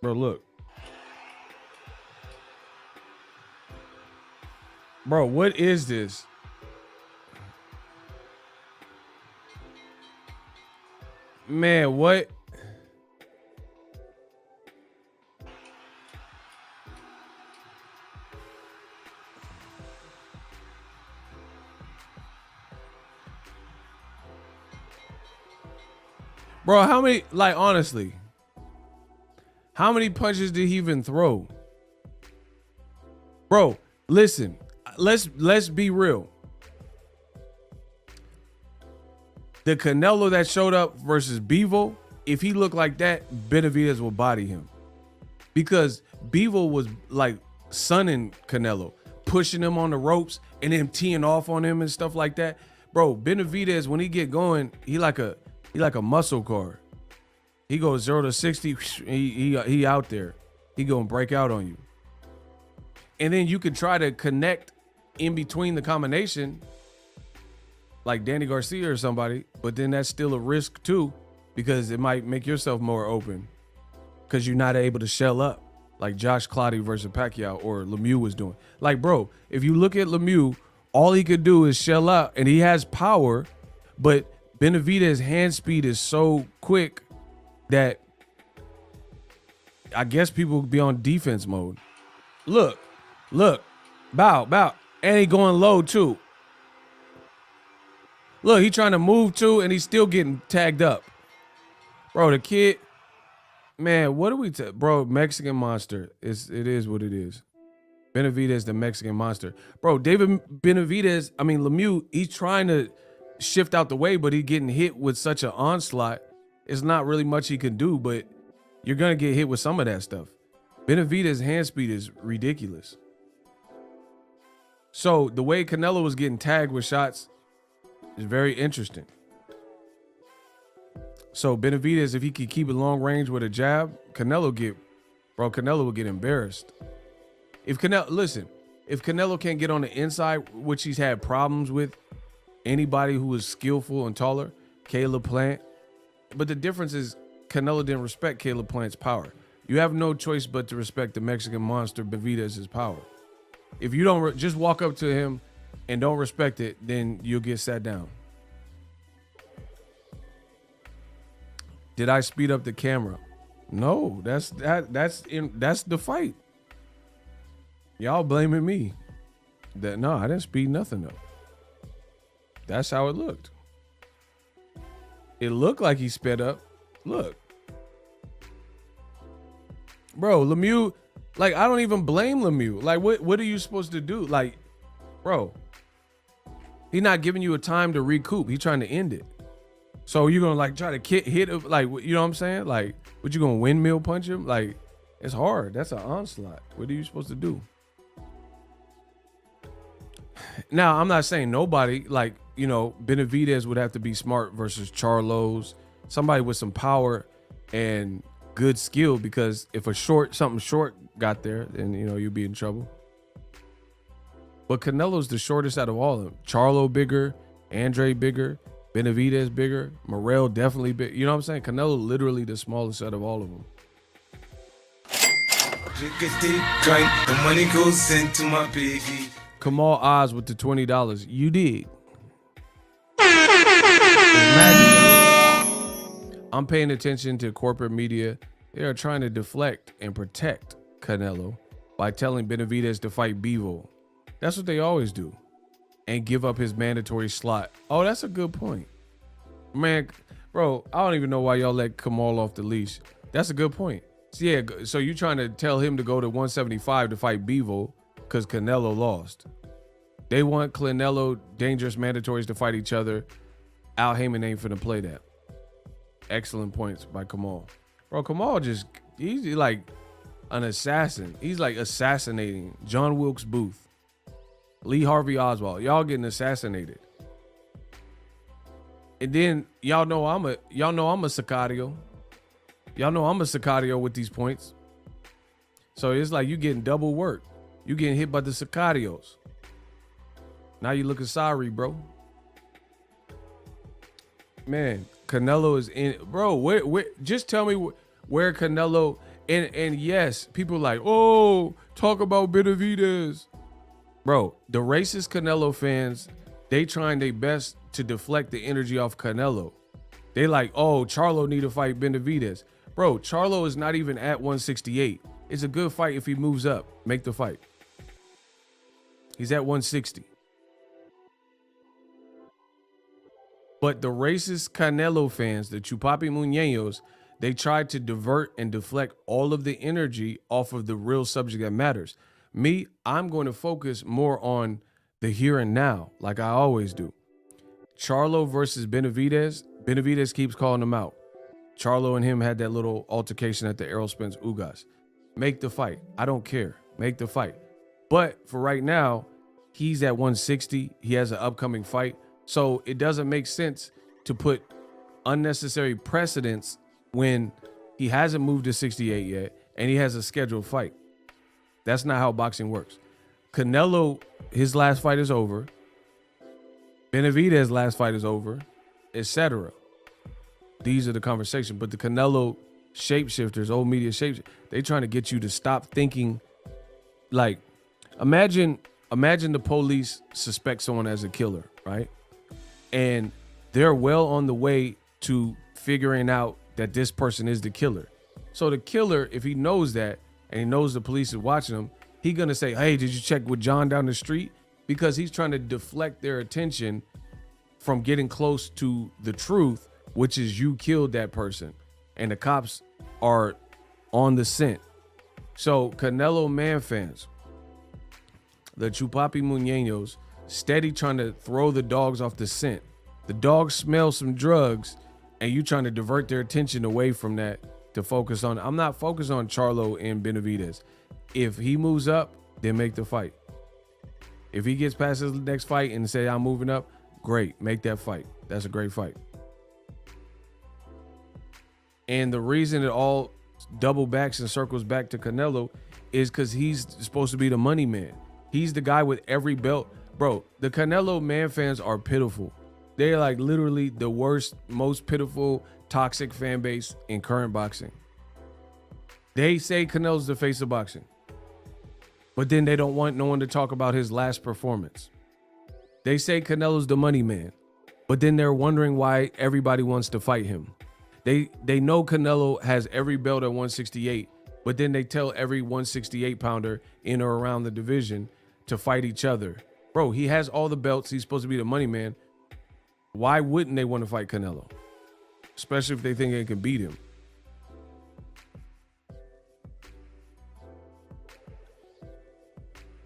Bro, look. Bro, what is this? Man, what? Bro, how many, like, honestly, how many punches did he even throw? Bro, listen, let's be real. The Canelo that showed up versus Bivol, if he looked like that, Benavidez will body him. Because Bivol was like sunning Canelo, pushing him on the ropes and then teeing off on him and stuff like that. Bro, Benavidez, when he get going, he like a muscle car. He goes 0 to 60, he out there. He gonna break out on you. And then you could try to connect in between the combination, like Danny Garcia or somebody, but then that's still a risk too, because it might make yourself more open because you're not able to shell up like Josh Clottey versus Pacquiao or Lemieux was doing. Like, bro, if you look at Lemieux, all he could do is shell out, and he has power, but Benavidez's hand speed is so quick that I guess people would be on defense mode. Look, bow, and he going low too. Look, he trying to move too, and he's still getting tagged up. Bro, the kid, man, what do we bro, Mexican monster. It is what it is. Benavidez, the Mexican monster. Bro, Lemieux, he's trying to shift out the way, but he getting hit with such an onslaught. It's not really much he can do, but you're going to get hit with some of that stuff. Benavidez's hand speed is ridiculous. So the way Canelo was getting tagged with shots is very interesting. So Benavidez, if he could keep it long range with a jab, Canelo will get embarrassed. If Canelo can't get on the inside, which he's had problems with anybody who is skillful and taller, Caleb Plant. But the difference is Canelo didn't respect Caleb Plant's power. You have no choice but to respect the Mexican monster Benavidez's power. If you don't just walk up to him and don't respect it, then you'll get sat down. Did I speed up the camera? No, that's the fight. Y'all blaming me. No, I didn't speed nothing up. That's how it looked. It looked like he sped up. Look. Bro, Lemieux, like, I don't even blame Lemieux. Like, what are you supposed to do? Like, bro, he's not giving you a time to recoup. He's trying to end it. So you're going to, like, try to hit, like, you know what I'm saying? Like, what, you going to windmill punch him? Like, it's hard. That's an onslaught. What are you supposed to do? Now, I'm not saying nobody, like, you know, Benavidez would have to be smart versus Charlos, somebody with some power and good skill, because if something short got there, then, you know, you'd be in trouble. But Canelo's the shortest out of all of them. Charlo bigger, Andre bigger, Benavidez bigger, Morrell definitely big. You know what I'm saying? Canelo literally the smallest out of all of them. The money goes into my piggy. Kamal Oz with the $20. You did. I'm paying attention to corporate media. They are trying to deflect and protect Canelo by telling Benavidez to fight Bivol. That's what they always do. And give up his mandatory slot. Oh, that's a good point. Man, bro, I don't even know why y'all let Kamal off the leash. That's a good point. So, yeah, so you trying to tell him to go to 175 to fight Bivol because Canelo lost. They want Canelo dangerous mandatories to fight each other. Al Heyman ain't finna play that. Excellent points by Kamal. Bro, Kamal he's like an assassin. He's like assassinating John Wilkes Booth, Lee Harvey Oswald. Y'all getting assassinated. And then y'all know I'm a Sicario. Y'all know I'm a Sicario with these points. So it's like you getting double work. You getting hit by the Sicarios. Now you looking sorry, bro. Man, Canelo is in, bro. Where just tell me where Canelo and yes, people like, oh, talk about Benavidez. Bro, the racist Canelo fans, they trying their best to deflect the energy off Canelo. They like, oh, Charlo need to fight Benavidez. Bro, Charlo is not even at 168. It's a good fight if he moves up. Make the fight. He's at 160. But the racist Canelo fans, the Chupapi Muñeños, they tried to divert and deflect all of the energy off of the real subject that matters. Me, I'm going to focus more on the here and now, like I always do. Charlo versus Benavidez. Benavidez keeps calling him out. Charlo and him had that little altercation at the Errol Spence Ugas. Make the fight. I don't care. Make the fight. But for right now, he's at 160. He has an upcoming fight. So it doesn't make sense to put unnecessary precedents when he hasn't moved to 68 yet and he has a scheduled fight. That's not how boxing works. Canelo, his last fight is over. Benavidez's last fight is over, etc. These are the conversations. But the Canelo shapeshifters, old media shapeshifters, they trying to get you to stop thinking like, imagine the police suspect someone as a killer, right? And they're well on the way to figuring out that this person is the killer. So the killer, if he knows that and he knows the police is watching him, he's going to say, hey, did you check with John down the street? Because he's trying to deflect their attention from getting close to the truth, which is you killed that person. And the cops are on the scent. So Canelo Manfans, the Chupapi Muñeños, steady trying to throw the dogs off the scent. The dogs smell some drugs and you trying to divert their attention away from that to focus on. I'm not focused on Charlo and Benavidez. If he moves up, then make the fight. If he gets past his next fight and say, I'm moving up, great, make that fight. That's a great fight. And the reason it all double backs and circles back to Canelo is because he's supposed to be the money man. He's the guy with every belt. Bro, the Canelo man fans are pitiful. They're like literally the worst, most pitiful, toxic fan base in current boxing. They say Canelo's the face of boxing, but then they don't want no one to talk about his last performance. They say Canelo's the money man, but then they're wondering why everybody wants to fight him. They know Canelo has every belt at 168, but then they tell every 168 pounder in or around the division to fight each other. Bro, he has all the belts. He's supposed to be the money man. Why wouldn't they want to fight Canelo? Especially if they think they can beat him.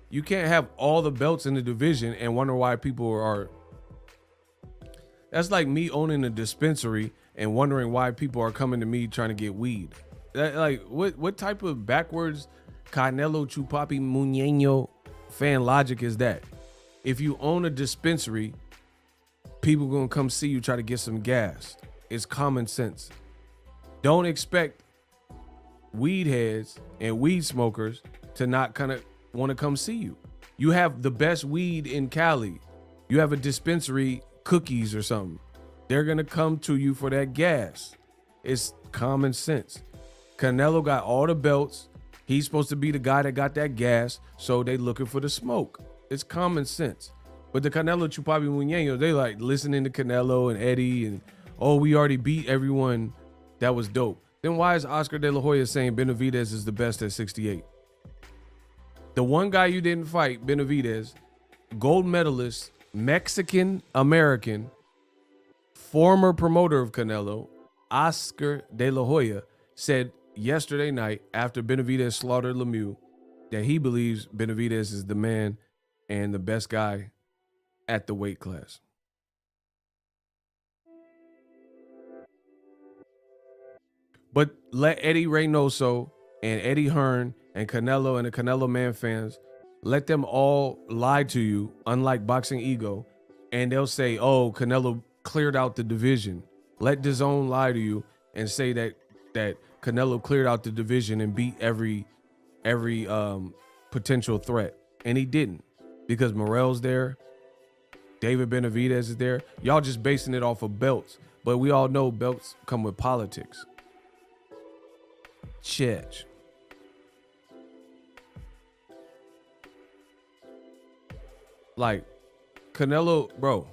You can't have all the belts in the division and wonder why people are. That's like me owning a dispensary and wondering why people are coming to me trying to get weed. Like, what type of backwards Canelo Chupapi Muñeño fan logic is that? If you own a dispensary, people gonna come see you try to get some gas. It's common sense. Don't expect weed heads and weed smokers to not kind of want to come see you. You have the best weed in Cali. You have a dispensary, Cookies or something. They're gonna come to you for that gas. It's common sense. Canelo got all the belts. He's supposed to be the guy that got that gas, so they looking for the smoke. It's common sense. But the Canelo Chupapi Muñeño, they like listening to Canelo and Eddie and, oh, we already beat everyone. That was dope. Then why is Oscar De La Hoya saying Benavidez is the best at 68? The one guy you didn't fight, Benavidez, gold medalist, Mexican American, former promoter of Canelo, Oscar De La Hoya, said yesterday night after Benavidez slaughtered Lemieux that he believes Benavidez is the man and the best guy at the weight class. But let Eddie Reynoso and Eddie Hearn and Canelo and the Canelo Manfans, let them all lie to you, unlike Boxing Ego, and they'll say, oh, Canelo cleared out the division. Let DAZN lie to you and say that Canelo cleared out the division and beat every potential threat. And he didn't, because Morrell's there, David Benavidez is there. Y'all just basing it off of belts, but we all know belts come with politics. Church. Like, Canelo, bro.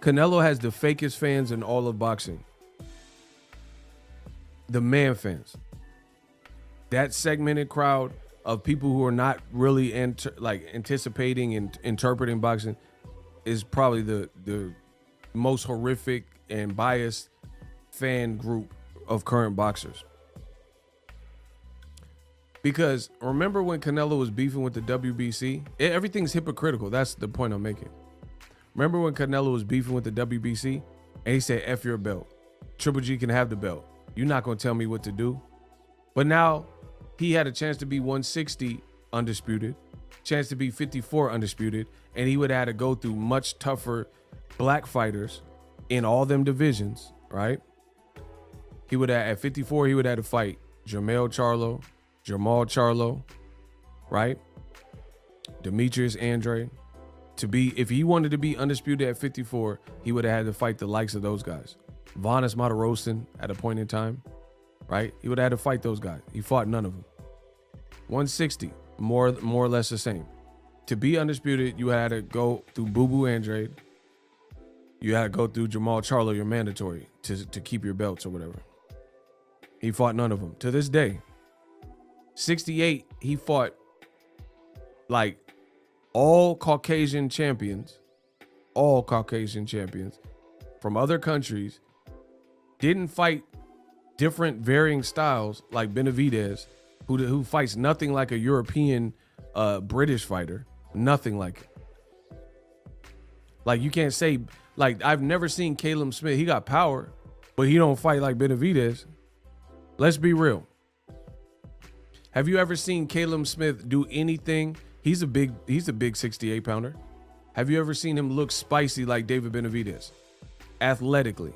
Canelo has the fakest fans in all of boxing. The Manfans. That segmented crowd of people who are not really anticipating and interpreting boxing is probably the most horrific and biased fan group of current boxers. Because remember when Canelo was beefing with the WBC? Everything's hypocritical. That's the point I'm making. Remember when Canelo was beefing with the WBC and he said, F your belt. Triple G can have the belt. You're not going to tell me what to do. But now he had a chance to be 160 undisputed, chance to be 54 undisputed, and he would have had to go through much tougher black fighters in all them divisions, right? He would have, at 54, he would have had to fight Jamal Charlo, right? Demetrius Andrade. If he wanted to be undisputed at 54, he would have had to fight the likes of those guys. Vanes Matarosen at a point in time, right? He would have had to fight those guys. He fought none of them. 160, more or less the same. To be undisputed, you had to go through Boo Boo Andrade. You had to go through Jamal Charlo, your mandatory, to keep your belts or whatever. He fought none of them. To this day, 68, he fought like all Caucasian champions from other countries, didn't fight different varying styles like Benavidez, who fights nothing like a European British fighter, nothing like it. Like, you can't say, like, I've never seen Caleb Smith. He got power, but he don't fight like Benavidez. Let's be real. Have you ever seen Caleb Smith do anything? He's a big 68 pounder. Have you ever seen him look spicy like David Benavidez? Athletically.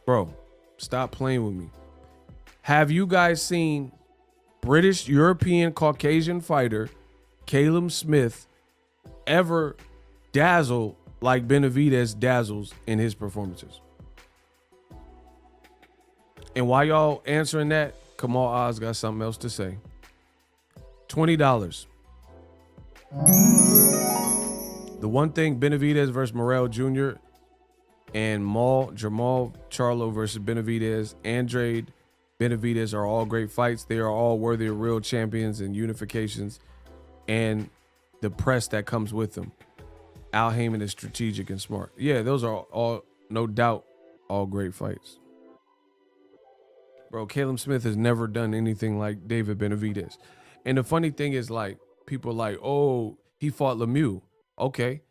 Bro, stop playing with me. Have you guys seen British, European, Caucasian fighter Caleb Smith ever dazzle like Benavidez dazzles in his performances? And while y'all answering that, Kamal Oz got something else to say. $20. The one thing, Benavidez versus Morrell Jr. and Jamal Charlo versus Benavidez, Andrade, Benavidez are all great fights. They are all worthy of real champions and unifications and the press that comes with them. Al Heyman is strategic and smart. Yeah, those are all, no doubt, all great fights. Bro, Caleb Smith has never done anything like David Benavidez. And the funny thing is, like, people are like, oh, he fought Lemieux. Okay.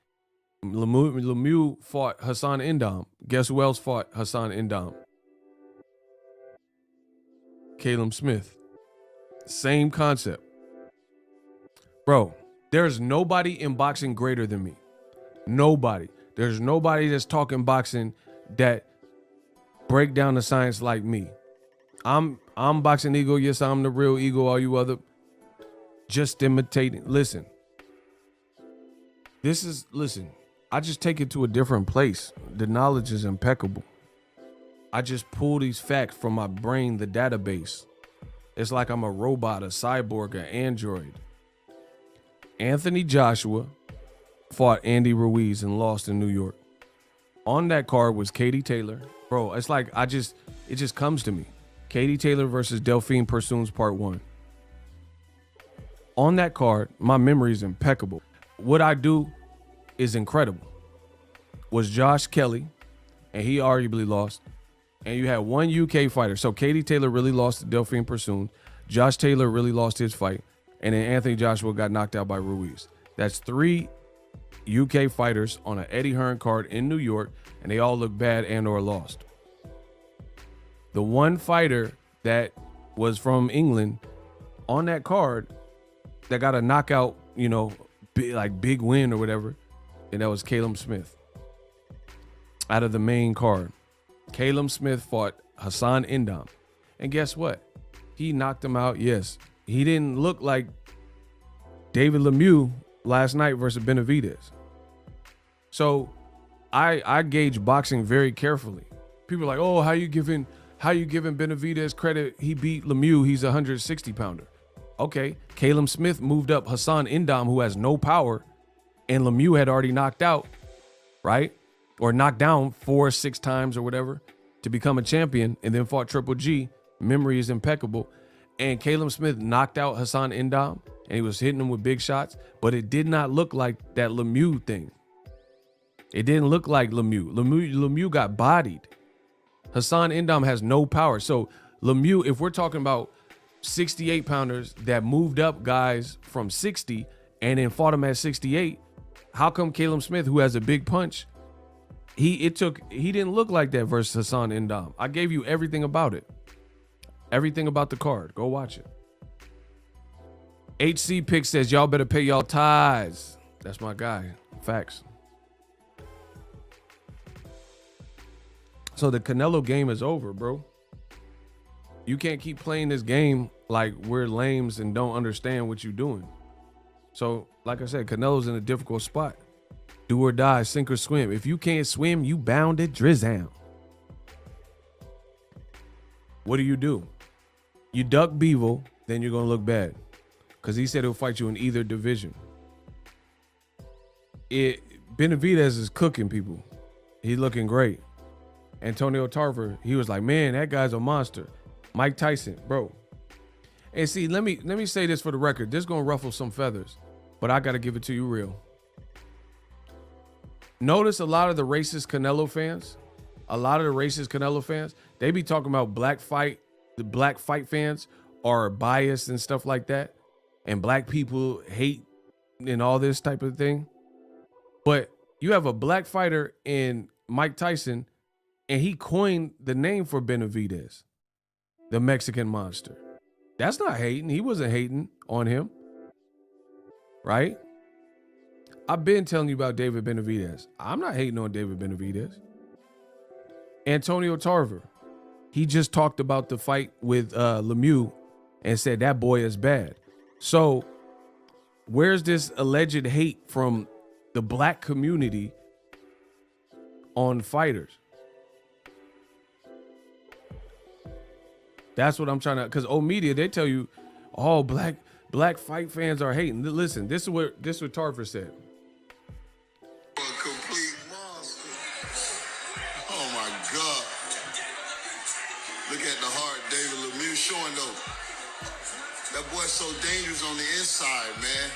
Lemieux fought Hassan Endam. Guess who else fought Hassan Endam? Caleb Smith. Same concept. Bro, there's nobody in boxing greater than me. Nobody. There's nobody that's talking boxing that break down the science like me. I'm Boxing Ego. Yes, I'm the real ego. All you other just imitating. Listen. I just take it to a different place. The knowledge is impeccable. I just pull these facts from my brain, the database. It's like I'm a robot, a cyborg, an android. Anthony Joshua fought Andy Ruiz and lost in New York. On that card was Katie Taylor. Bro, it's like it just comes to me. Katie Taylor versus Delphine Persoons Part 1. On that card, my memory is impeccable. What I do is incredible. Was Josh Kelly, and he arguably lost. And you had one UK fighter. So Katie Taylor really lost to Delphine Pursoon. Josh Taylor really lost his fight. And then Anthony Joshua got knocked out by Ruiz. That's 3 UK fighters on an Eddie Hearn card in New York, and they all look bad and or lost. The one fighter that was from England on that card that got a knockout, you know, big win or whatever, and that was Caleb Smith. Out of the main card, Caleb Smith fought Hassan Indam. And guess what? He knocked him out, yes. He didn't look like David Lemieux last night versus Benavidez. So I gauge boxing very carefully. People are like, oh, how you giving Benavidez credit? He beat Lemieux. He's a 160 pounder. Okay, Caleb Smith moved up Hassan Indam, who has no power, and Lemieux had already knocked out, right? Or knocked down 4 or 6 times or whatever to become a champion, and then fought Triple G. Memory is impeccable. And Caleb Smith knocked out Hassan Indam, and he was hitting him with big shots, but it did not look like that Lemieux thing. It didn't look like Lemieux. Lemieux got bodied. Hassan Indam has no power. So Lemieux, if we're talking about 68 pounders that moved up guys from 60 and then fought him at 68, how come Caleb Smith, who has a big punch, he didn't look like that versus Hassan Indam? I gave you everything about it. Everything about the card. Go watch it. HC Pick says, y'all better pay y'all tithes. That's my guy. Facts. So the Canelo game is over, bro. You can't keep playing this game like we're lames and don't understand what you're doing. So, like I said, Canelo's in a difficult spot. Do or die, sink or swim. If you can't swim, you bound to drizzle. What do? You duck Bevo, then you're going to look bad. Because he said he'll fight you in either division. Benavidez is cooking people. He's looking great. Antonio Tarver, he was like, man, that guy's a monster. Mike Tyson, bro. And see, let me say this for the record. This is going to ruffle some feathers, but I got to give it to you real. Notice a lot of the racist Canelo fans, they be talking about the black fight fans are biased and stuff like that. And black people hate and all this type of thing. But you have a black fighter in Mike Tyson, and he coined the name for Benavidez, the Mexican monster. That's not hating. He wasn't hating on him, right? I've been telling you about David Benavidez. I'm not hating on David Benavidez. Antonio Tarver, he just talked about the fight with Lemieux and said that boy is bad. So where's this alleged hate from the black community on fighters? That's what I'm trying to, because old media, they tell you, oh, black fight fans are hating. Listen, this is what Tarver said. A complete monster. Oh my God. Look at the heart David Lemieux showing though. That boy's so dangerous on the inside, man.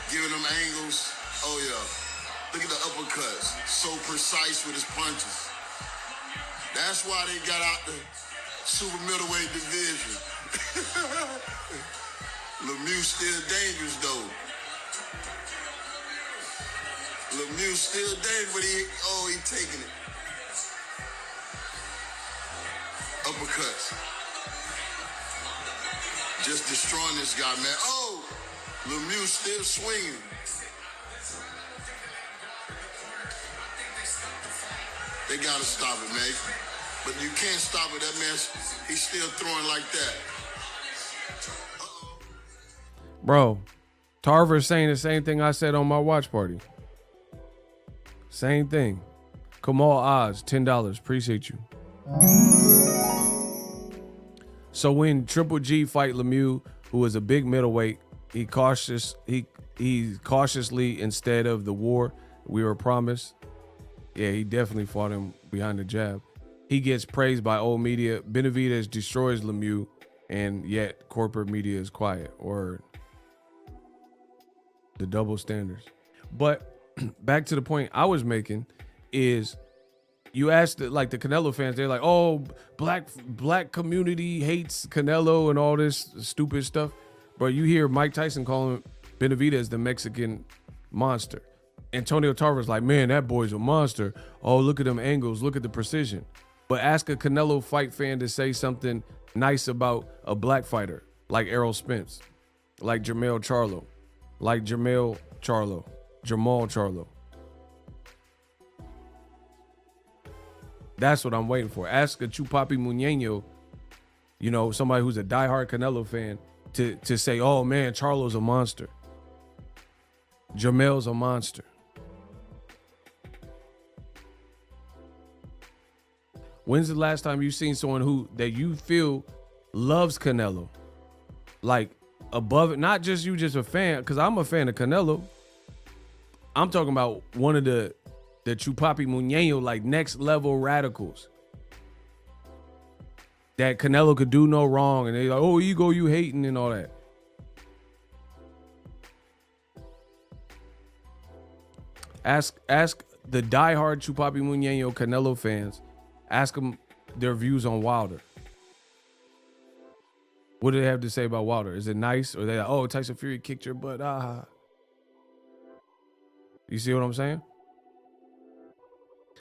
Giving them angles. Oh yeah. Look at the uppercuts. So precise with his punches. That's why they got out the super middleweight division. Lemieux still dangerous though. Lemieux still dangerous, but he taking it. Uppercuts. Just destroying this guy, man. Oh, Lemieux still swinging. They gotta stop it, man. But you can't stop it. That man, he's still throwing like that. Bro, Tarver's saying the same thing I said on my watch party. Same thing. Kamal Oz, $10. Appreciate you. So when Triple G fight Lemieux, who is a big middleweight, he cautiously, instead of the war we were promised. Yeah, he definitely fought him behind the jab. He gets praised by old media. Benavidez destroys Lemieux. and yet corporate media is quiet, or the double standards. But back to the point I was making is, you asked the Canelo fans, they're like, oh, black community hates Canelo and all this stupid stuff. But you hear Mike Tyson calling Benavidez the Mexican monster. Antonio Tarver's like, man, that boy's a monster. Oh, look at them angles. Look at the precision. But ask a Canelo fight fan to say something nice about a black fighter like Errol Spence, like Jamal Charlo. That's what I'm waiting for. Ask a Chupapi Muñeño, you know, somebody who's a diehard Canelo fan, to say, oh man, Charlo's a monster. Jamel's a monster. When's the last time you seen someone that you feel loves Canelo? Like above it, not just you, just a fan, because I'm a fan of Canelo. I'm talking about one of the Chupapi Muñeño, like next level radicals. That Canelo could do no wrong, and they like, oh, ego, you hating and all that. Ask the diehard Chupapi Muñeño Canelo fans, ask them their views on Wilder. What do they have to say about Wilder? Is it nice? Or they like, oh, Tyson Fury kicked your butt. You see what I'm saying?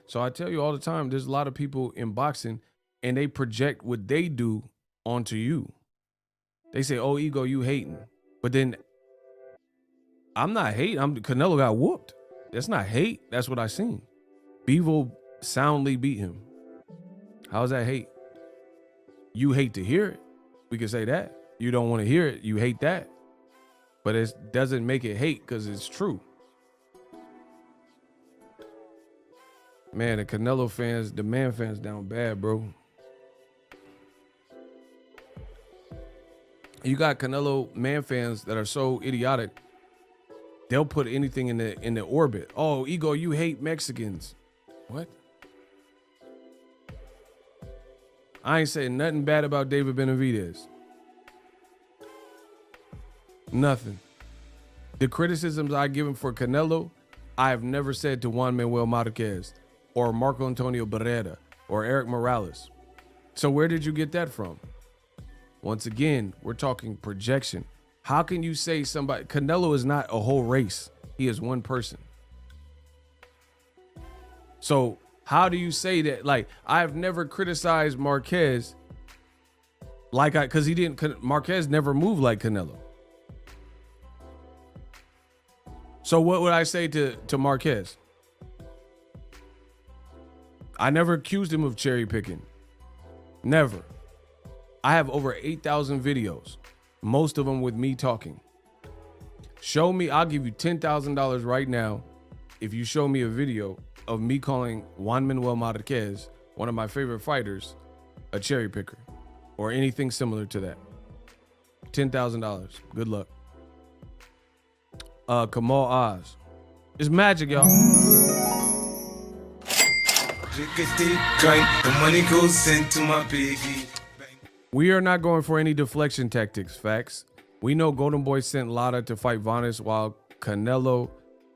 So I tell you all the time, there's a lot of people in boxing and they project what they do onto you. They say, oh, ego, you hating. But then I'm not hating. Canelo got whooped. That's not hate. That's what I seen. Bevo soundly beat him. How's that hate? You hate to hear it. We can say that. You don't want to hear it. You hate that. But it doesn't make it hate because it's true. Man, the Canelo fans, the Manfans down bad, bro. You got Canelo Manfans that are so idiotic, they'll put anything in the orbit. Oh, ego, you hate Mexicans. What? I ain't saying nothing bad about David Benavidez. Nothing. The criticisms I give him for Canelo, I have never said to Juan Manuel Marquez or Marco Antonio Barrera or Eric Morales. So where did you get that from? Once again, we're talking projection. How can you say somebody, Canelo is not a whole race. He is one person. So how do you say that? Like, I've never criticized Marquez because Marquez never moved like Canelo. So what would I say to Marquez? I never accused him of cherry picking. Never. I have over 8,000 videos, most of them with me talking. Show me, I'll give you $10,000 right now if you show me a video of me calling Juan Manuel Marquez, one of my favorite fighters, a cherry picker or anything similar to that. $10,000. Good luck. Kamal Oz. It's magic, y'all. The money goes into my piggy. We are not going for any deflection tactics, facts. We know Golden Boy sent Lara to fight Vanes while Canelo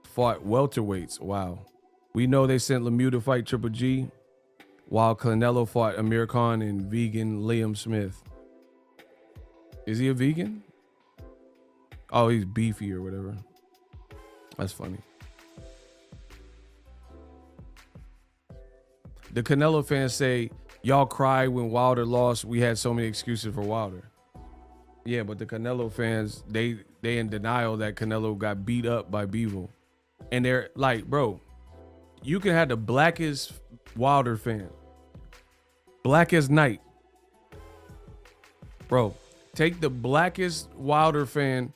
fought welterweights. Wow. We know they sent Lemieux to fight Triple G while Canelo fought Amir Khan and vegan Liam Smith. Is he a vegan? Oh, he's beefy or whatever. That's funny. The Canelo fans say, y'all cried when Wilder lost. We had so many excuses for Wilder. Yeah, but the Canelo fans, they in denial that Canelo got beat up by Bevo. And they're like, bro, you can have the blackest Wilder fan. Black as night. Bro, take the blackest Wilder fan.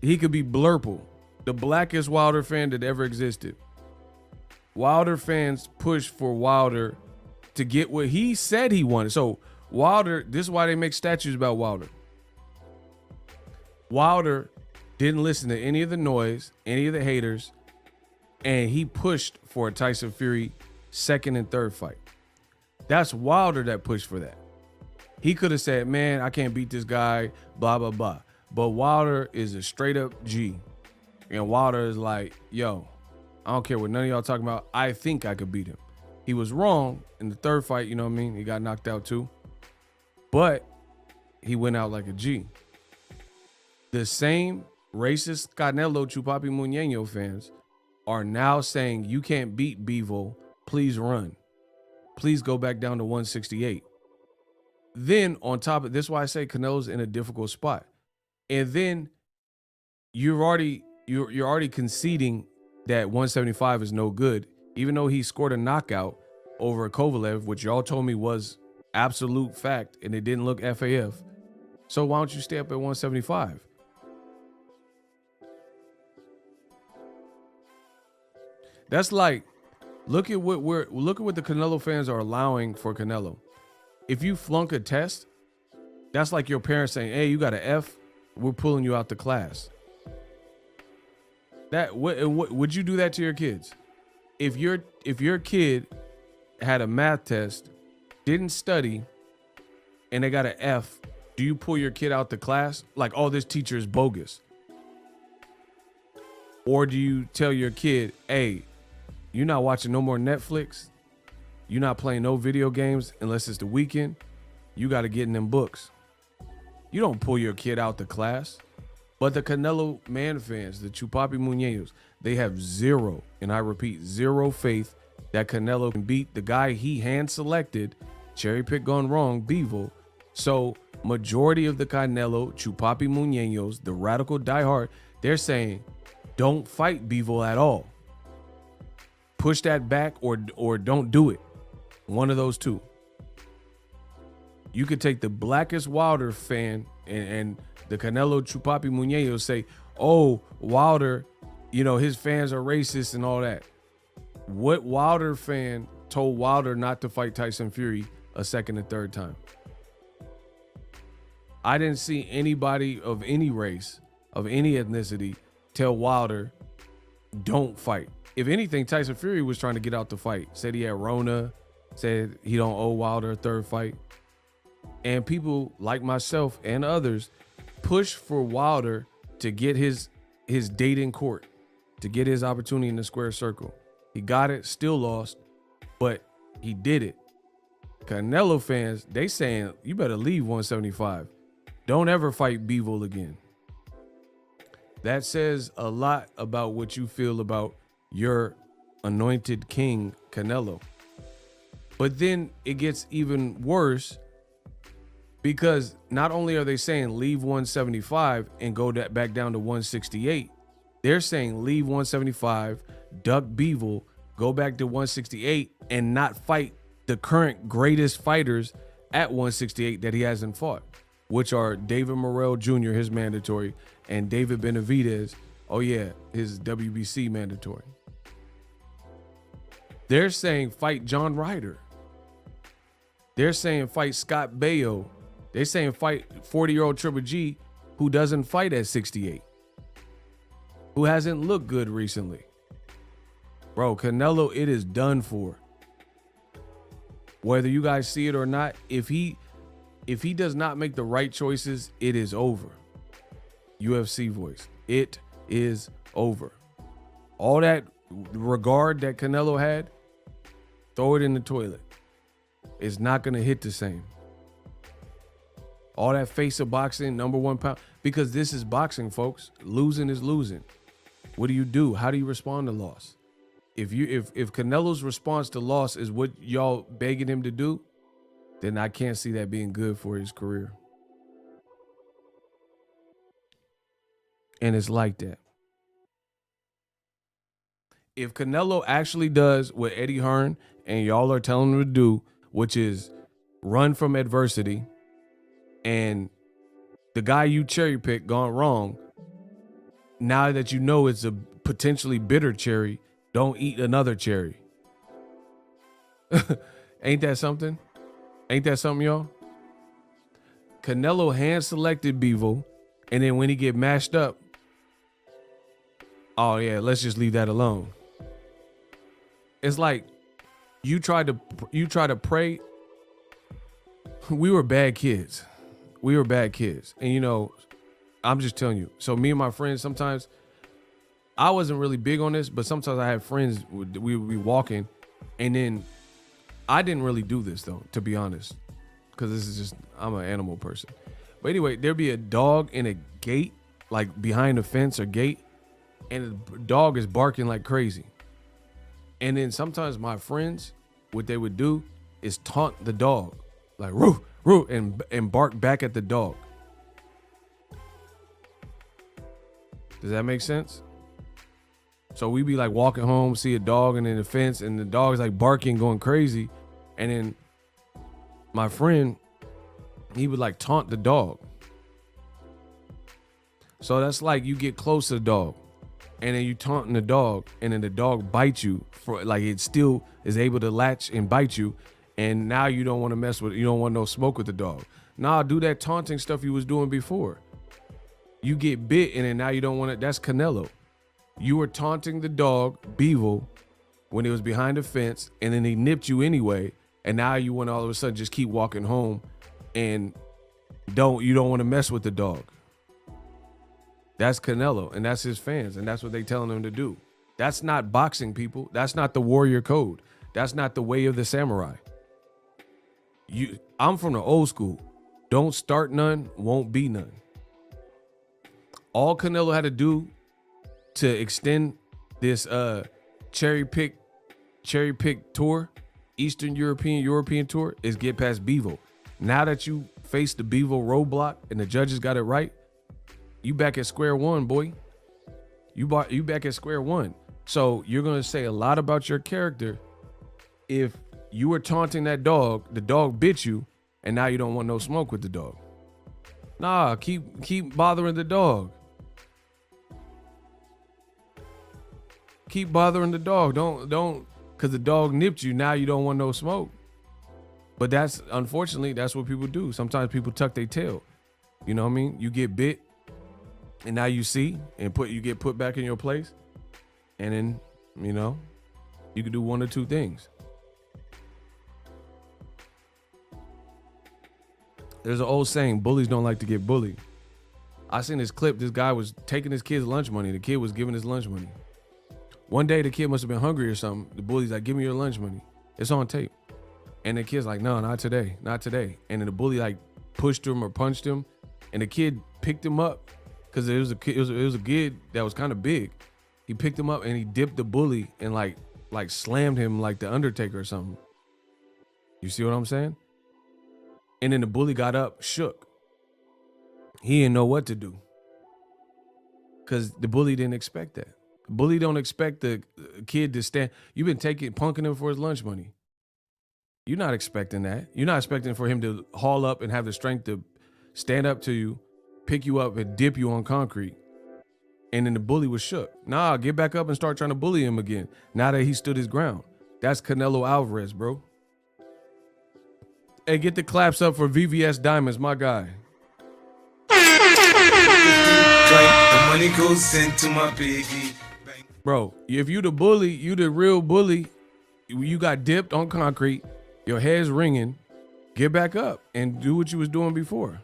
He could be Blurple. The blackest Wilder fan that ever existed. Wilder fans push for Wilder to get what he said he wanted. So Wilder, this is why they make statues about Wilder. Wilder didn't listen to any of the noise, any of the haters, and he pushed for a Tyson Fury second and third fight. That's Wilder that pushed for that. He could have said, man, I can't beat this guy, blah, blah, blah. But Wilder is a straight up G. And Wilder is like, yo, I don't care what none of y'all talking about. I think I could beat him. He was wrong in the third fight, you know what I mean? He got knocked out too. But he went out like a G. The same racist Canelo Chupapi Muñeño fans are now saying you can't beat Bivol. Please run. Please go back down to 168. Then on top of this, is why I say Canelo's in a difficult spot. And then you're already conceding that 175 is no good, even though he scored a knockout over Kovalev, which y'all told me was absolute fact, and it didn't look FAF. So why don't you stay up at 175? That's like, look at what the Canelo fans are allowing for Canelo. If you flunk a test, that's like your parents saying, hey, you got an F, we're pulling you out the class. Would you do that to your kids? If your kid had a math test, didn't study, and they got an F, do you pull your kid out the class? Like, oh, this teacher is bogus. Or do you tell your kid, hey, you're not watching no more Netflix. You're not playing no video games unless it's the weekend. You got to get in them books. You don't pull your kid out the class. But the Canelo man fans, the Chupapi Muñeños, they have zero, and I repeat, zero faith that Canelo can beat the guy he hand-selected, cherry-pick gone wrong, Bivol. So majority of the Canelo, Chupapi Muñeños, the radical diehard, they're saying, don't fight Bivol at all. Push that back or don't do it. One of those two. You could take the blackest Wilder fan and the Canelo Chupapi Muñeño say, oh, Wilder, his fans are racist and all that. What Wilder fan told Wilder not to fight Tyson Fury a second and third time? I didn't see anybody of any race, of any ethnicity, tell Wilder, don't fight. If anything, Tyson Fury was trying to get out the fight. Said he had Rona, said he don't owe Wilder a third fight. And people like myself and others push for Wilder to get his date in court, to get his opportunity in the square circle. He got it, still lost, but he did it. Canelo fans, they saying, you better leave 175. Don't ever fight Bivol again. That says a lot about what you feel about your anointed king, Canelo. But then it gets even worse because not only are they saying leave 175 and go back down to 168, they're saying leave 175, duck Bivol, go back to 168 and not fight the current greatest fighters at 168 that he hasn't fought, which are David Morrell Jr., his mandatory, and David Benavidez, oh yeah, his WBC mandatory. They're saying fight John Ryder. They're saying fight Scott Baio. They're saying fight 40-year-old Triple G who doesn't fight at 68, who hasn't looked good recently. Bro, Canelo, it is done for. Whether you guys see it or not, if he does not make the right choices, it is over. UFC voice. It is over. All that regard that Canelo had, throw it in the toilet. It's not going to hit the same. All that face of boxing, number one pound, because this is boxing, folks. Losing is losing. What do? How do you respond to loss? If Canelo's response to loss is what y'all begging him to do, then I can't see that being good for his career. And it's like that. If Canelo actually does what Eddie Hearn and y'all are telling him to do, which is run from adversity, and the guy you cherry picked gone wrong, now that you know it's a potentially bitter cherry, don't eat another cherry. Ain't that something? Ain't that something, y'all? Canelo hand-selected Bivol, and then when he get mashed up, oh yeah, let's just leave that alone. It's like you try to pray. we were bad kids. We were bad kids. And, you know, I'm just telling you. So me and my friends, sometimes I wasn't really big on this, but sometimes I had friends, we would be walking, and then I didn't really do this, though, to be honest, because this is just, I'm an animal person. But anyway, there'd be a dog in a gate, like behind a fence or gate, and the dog is barking like crazy. And then sometimes my friends, what they would do is taunt the dog, like roo, roo, and bark back at the dog. Does that make sense? So we be like walking home, see a dog and in the fence, and the dog's like barking, going crazy. And then my friend, he would like taunt the dog. So that's like you get close to the dog, and then you taunting the dog, and then the dog bites you for like it still is able to latch and bite you. And now you don't want to mess with it. You don't want no smoke with the dog. Nah, do that taunting stuff you was doing before. You get bit, and then now you don't want it. That's Canelo. You were taunting the dog, Bevel, when it was behind the fence, and then he nipped you anyway. And now you want to all of a sudden just keep walking home, and you don't want to mess with the dog. That's Canelo, and that's his fans, and that's what they telling him to do. That's not boxing, people. That's not the warrior code. That's not the way of the samurai. I'm from the old school. Don't start none, won't be none. All Canelo had to do to extend this cherry pick tour, Eastern European tour, is get past Bevel. Now that you face the Bevel roadblock and the judges got it right, you back at square one, boy. You back at square one. So you're gonna say a lot about your character if you were taunting that dog, the dog bit you, and now you don't want no smoke with the dog. Nah, keep bothering the dog. Keep bothering the dog. Don't, because the dog nipped you, now you don't want no smoke. But unfortunately, that's what people do. Sometimes people tuck their tail. You know what I mean? You get bit, and now you see, and you get put back in your place. And then, you know, you can do one or two things. There's an old saying, bullies don't like to get bullied. I seen this clip, this guy was taking his kid's lunch money. The kid was giving his lunch money. One day the kid must have been hungry or something. The bully's like, give me your lunch money. It's on tape. And the kid's like, no, not today, not today. And then the bully like pushed him or punched him. And the kid picked him up because it was a kid that was kind of big. He picked him up and he dipped the bully and like slammed him like the Undertaker or something. You see what I'm saying? And then the bully got up, shook. He didn't know what to do because the bully didn't expect that. The bully don't expect the kid to stand. You've been punking him for his lunch money. You're not expecting that. You're not expecting for him to haul up and have the strength to stand up to you, pick you up and dip you on concrete. And then the bully was shook. Nah, get back up and start trying to bully him again. Now that he stood his ground. That's Canelo Alvarez, bro. Hey, get the claps up for VVS Diamonds, my guy. The money goes sent to my baby. Bro, if you the bully, you the real bully, you got dipped on concrete, your head's ringing, get back up and do what you was doing before.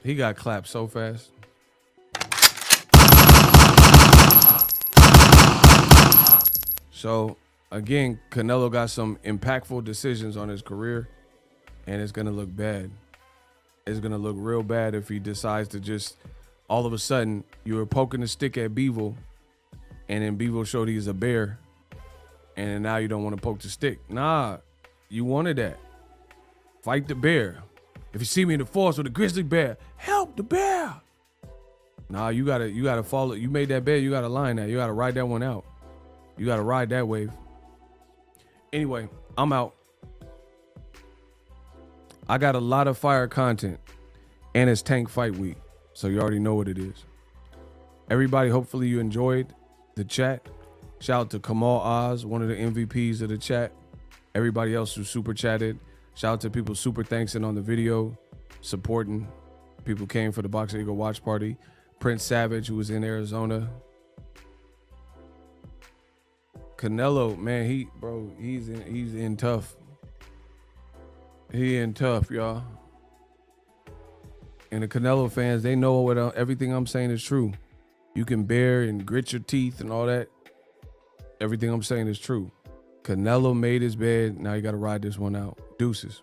He got clapped so fast. So, again, Canelo got some impactful decisions on his career, and it's going to look bad. It's going to look real bad if he decides to just, all of a sudden, you were poking the stick at Bevel, and then Bevel showed he's a bear, and then now you don't want to poke the stick. Nah, you wanted that. Fight the bear. If you see me in the forest with a grizzly bear, help the bear. Nah, you gotta follow. You made that bed, you gotta line that. You gotta ride that one out. You gotta ride that wave. Anyway, I'm out. I got a lot of fire content, and it's Tank Fight Week, so you already know what it is. Everybody, hopefully you enjoyed the chat. Shout out to Kamal Oz, one of the MVPs of the chat. Everybody else who super chatted. Shout out to people super thanksing on the video, supporting. People came for the Boxing Ego watch party. Prince Savage, who was in Arizona. Canelo, man, he's in tough. He in tough, y'all. And the Canelo fans, they know what everything I'm saying is true. You can bear and grit your teeth and all that. Everything I'm saying is true. Canelo made his bed. Now you got to ride this one out. Deuces.